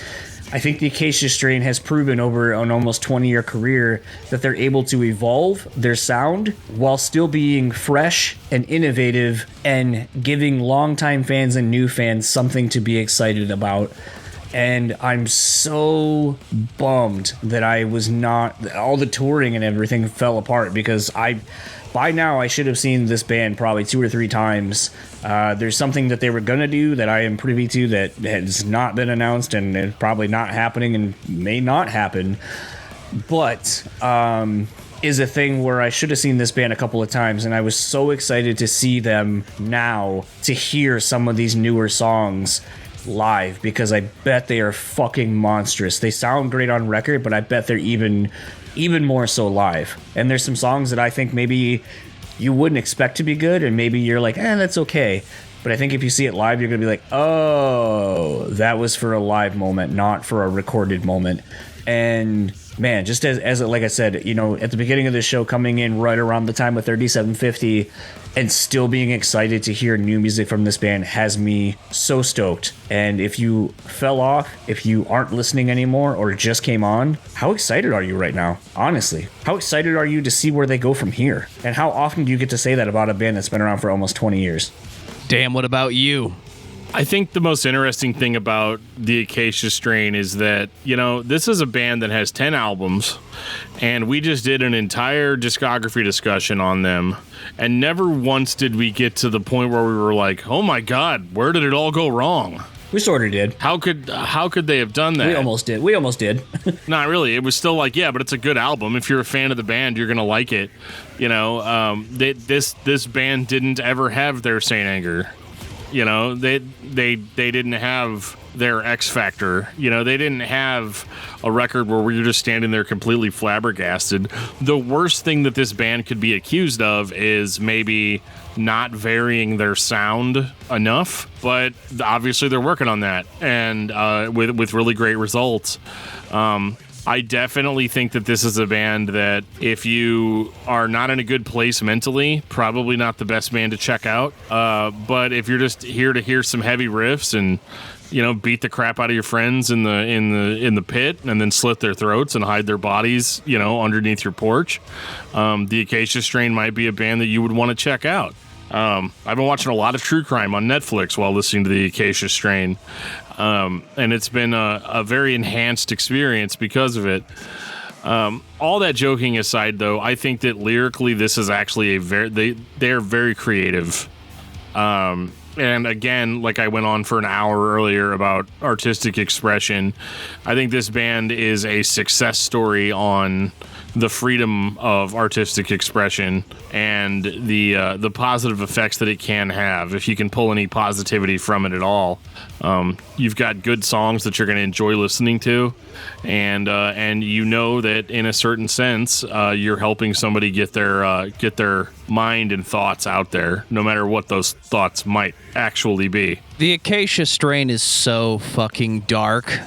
I think the Acacia Strain has proven over an almost 20-year career that they're able to evolve their sound while still being fresh and innovative and giving longtime fans and new fans something to be excited about. And I'm so bummed that I was not... all the touring and everything fell apart, because by now I should have seen this band probably 2 or 3 times. There's something that they were going to do that I am privy to that has not been announced, and it's probably not happening and may not happen. But is a thing where I should have seen this band a couple of times, and I was so excited to see them now, to hear some of these newer songs. live, because I bet they are fucking monstrous. They sound great on record, but I bet they're even more so live. And there's some songs that I think maybe you wouldn't expect to be good, and maybe you're like, that's okay. But I think if you see it live, you're going to be like, oh, that was for a live moment, not for a recorded moment. And man, just as like I said, at the beginning of the show, coming in right around the time of 3750 and still being excited to hear new music from this band has me so stoked. And if you fell off, if you aren't listening anymore or just came on, how excited are you right now? Honestly, how excited are you to see where they go from here? And how often do you get to say that about a band that's been around for almost 20 years? Dan, what about you? I think the most interesting thing about the Acacia Strain is that, this is a band that has 10 albums, and we just did an entire discography discussion on them, and never once did we get to the point where we were like, oh my God, where did it all go wrong? We sort of did. How could they have done that? We almost did. Not really. It was still like, yeah, but it's a good album. If you're a fan of the band, you're gonna like it. This band didn't ever have their Saint Anger. They didn't have their X Factor. They didn't have a record where we were just standing there completely flabbergasted. The worst thing that this band could be accused of is maybe not varying their sound enough, but obviously they're working on that, and with really great results. I definitely think that this is a band that if you are not in a good place mentally, probably not the best band to check out. But if you're just here to hear some heavy riffs and beat the crap out of your friends in the pit and then slit their throats and hide their bodies, underneath your porch, the Acacia Strain might be a band that you would want to check out. I've been watching a lot of true crime on Netflix while listening to the Acacia Strain. And it's been a very enhanced experience because of it. All that joking aside, though, I think that lyrically this is actually they're very creative. And again, like I went on for an hour earlier about artistic expression, I think this band is a success story on the freedom of artistic expression and the positive effects that it can have if you can pull any positivity from it at all. You've got good songs that you're going to enjoy listening to, and that in a certain sense you're helping somebody get their mind and thoughts out there, no matter what those thoughts might actually be. The Acacia Strain is so fucking dark.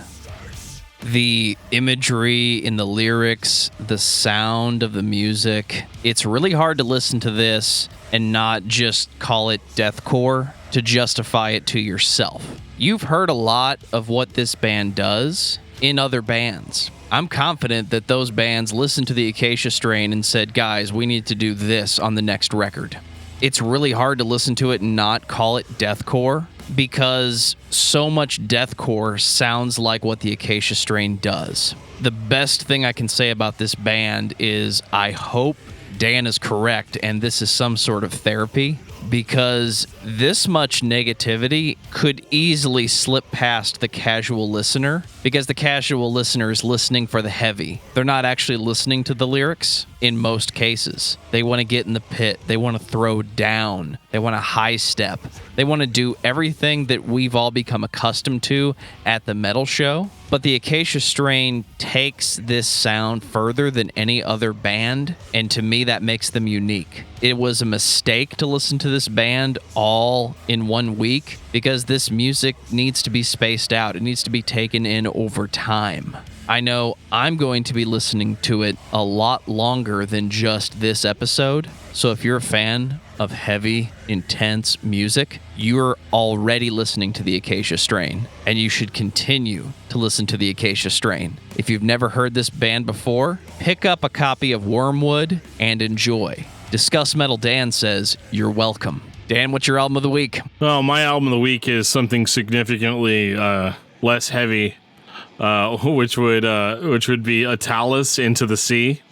The imagery in the lyrics, the sound of the music. It's really hard to listen to this and not just call it deathcore to justify it to yourself. You've heard a lot of what this band does in other bands. I'm confident that those bands listened to the Acacia Strain and said, guys, we need to do this on the next record. It's really hard to listen to it and not call it deathcore, because so much deathcore sounds like what the Acacia Strain does. The best thing I can say about this band is I hope Dan is correct and this is some sort of therapy, because this much negativity could easily slip past the casual listener, because the casual listener is listening for the heavy. They're not actually listening to the lyrics in most cases. They want to get in the pit. They want to throw down. They want to high step. They want to do everything that we've all become accustomed to at the metal show. But the Acacia Strain takes this sound further than any other band, and to me that makes them unique. It was a mistake to listen to this band all in 1 week, because this music needs to be spaced out. It needs to be taken in over time. I know I'm going to be listening to it a lot longer than just this episode. So if you're a fan of heavy, intense music, you're already listening to the Acacia Strain, and you should continue to listen to the Acacia Strain. If you've never heard this band before, pick up a copy of Wormwood and enjoy. Discuss Metal Dan says, you're welcome. Dan, what's your album of the week? Well, my album of the week is something significantly less heavy, which would be Attalus, Into the Sea.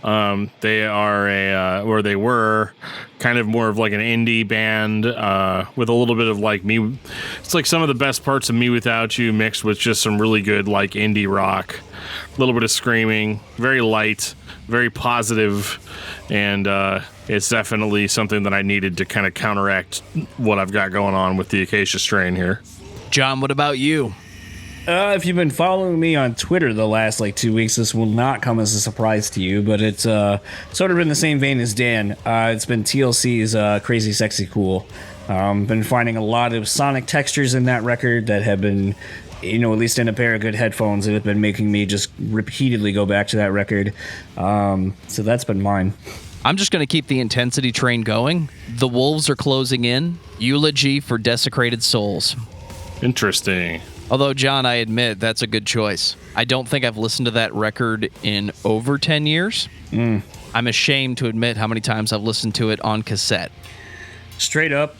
They are or they were kind of more of like an indie band with a little bit of like me. It's like some of the best parts of Me Without You mixed with just some really good like indie rock, a little bit of screaming, very light, very positive, and it's definitely something that I needed to kind of counteract what I've got going on with the Acacia Strain here. John, what about you? If you've been following me on Twitter the last 2 weeks, this will not come as a surprise to you, but it's sort of in the same vein as Dan. It's been TLC's CrazySexyCool. Been finding a lot of sonic textures in that record that have been, at least in a pair of good headphones, that have been making me just repeatedly go back to that record. So that's been mine. I'm just going to keep the intensity train going. The Wolves are closing in. Eulogy for Desecrated Souls. Interesting. Although, John, I admit that's a good choice. I don't think I've listened to that record in over 10 years. I'm ashamed to admit how many times I've listened to it on cassette. Straight up,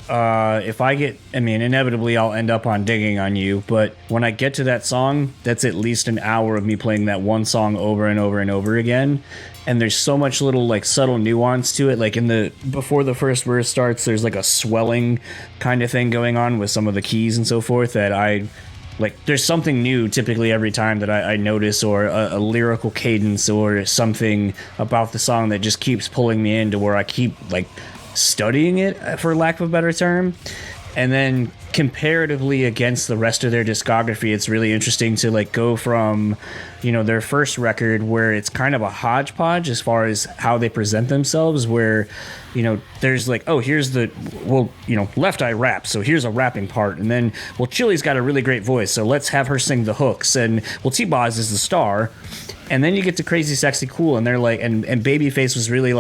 inevitably I'll end up on Digging on You, but when I get to that song, that's at least an hour of me playing that one song over and over and over again. And there's so much little subtle nuance to it. Before the first verse starts, there's a swelling kind of thing going on with some of the keys and so forth that there's something new typically every time that I notice, or a lyrical cadence or something about the song that just keeps pulling me into where I keep studying it, for lack of a better term. And then comparatively against the rest of their discography, it's really interesting to go from their first record, where it's kind of a hodgepodge as far as how they present themselves, where there's here's Left Eye raps, so here's a rapping part, and then Chili's got a really great voice, so let's have her sing the hooks, and T-Boz is the star. And then you get to CrazySexyCool, and they're and Babyface was really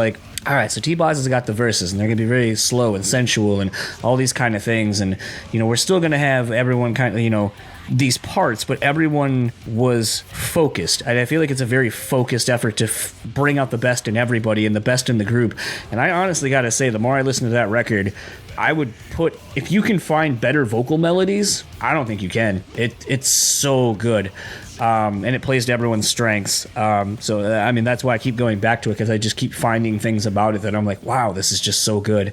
all right, so T-Boz has got the verses, and they're going to be very slow and sensual and all these kind of things. And, we're still going to have everyone kind of, these parts, but everyone was focused. And I feel like it's a very focused effort to bring out the best in everybody and the best in the group. And I honestly got to say, the more I listen to that record, I would put, if you can find better vocal melodies, I don't think you can. It's so good. And it plays to everyone's strengths. That's why I keep going back to it, because I just keep finding things about it that I'm wow, this is just so good.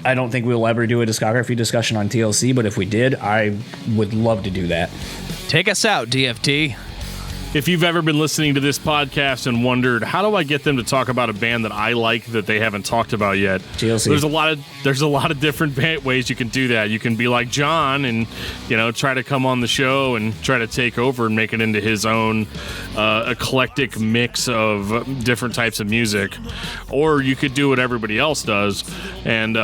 I don't think we'll ever do a discography discussion on TLC, but if we did, I would love to do that. Take us out, DFT. If you've ever been listening to this podcast and wondered, how do I get them to talk about a band that I like that they haven't talked about yet? TLC. There's a lot of different ways you can do that. You can be like John and, try to come on the show and try to take over and make it into his own eclectic mix of different types of music. Or you could do what everybody else does, and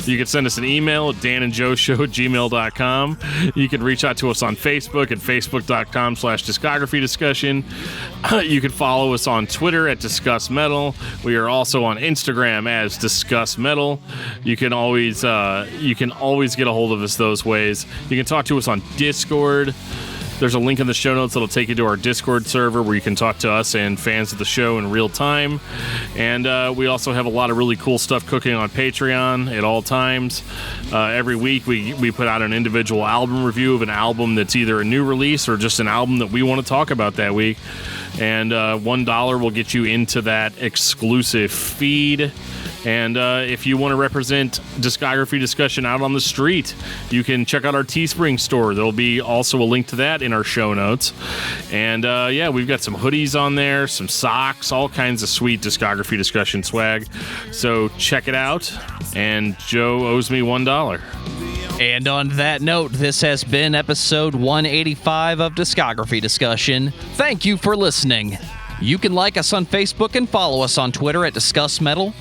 you could send us an email at danandjoeshow@gmail.com. You can reach out to us on Facebook at facebook.com/discography discussion. You can follow us on Twitter at Discuss Metal. We are also on Instagram as Discuss Metal. You can always get a hold of us those ways. You can talk to us on Discord. There's a link in the show notes that'll take you to our Discord server where you can talk to us and fans of the show in real time. And we also have a lot of really cool stuff cooking on Patreon at all times. Every week we put out an individual album review of an album that's either a new release or just an album that we want to talk about that week. And $1 will get you into that exclusive feed. And if you want to represent discography discussion out on the street, you can check out our Teespring store. There'll be also a link to that in our show notes. And we've got some hoodies on there, some socks, all kinds of sweet discography discussion swag. So check it out. And Joe owes me $1. And on that note, this has been episode 185 of Discography Discussion. Thank you for listening. You can like us on Facebook and follow us on Twitter at Discuss Metal.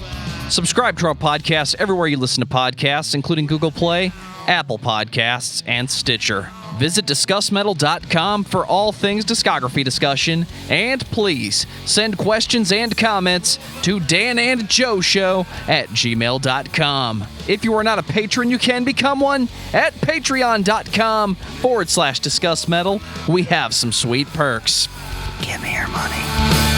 Subscribe to our podcast everywhere you listen to podcasts, including Google Play, Apple Podcasts, and Stitcher. Visit discussmetal.com for all things discography discussion, and please send questions and comments to danandjoeshow@gmail.com. If you are not a patron, you can become one at patreon.com/discussmetal. We have some sweet perks. Give me your money.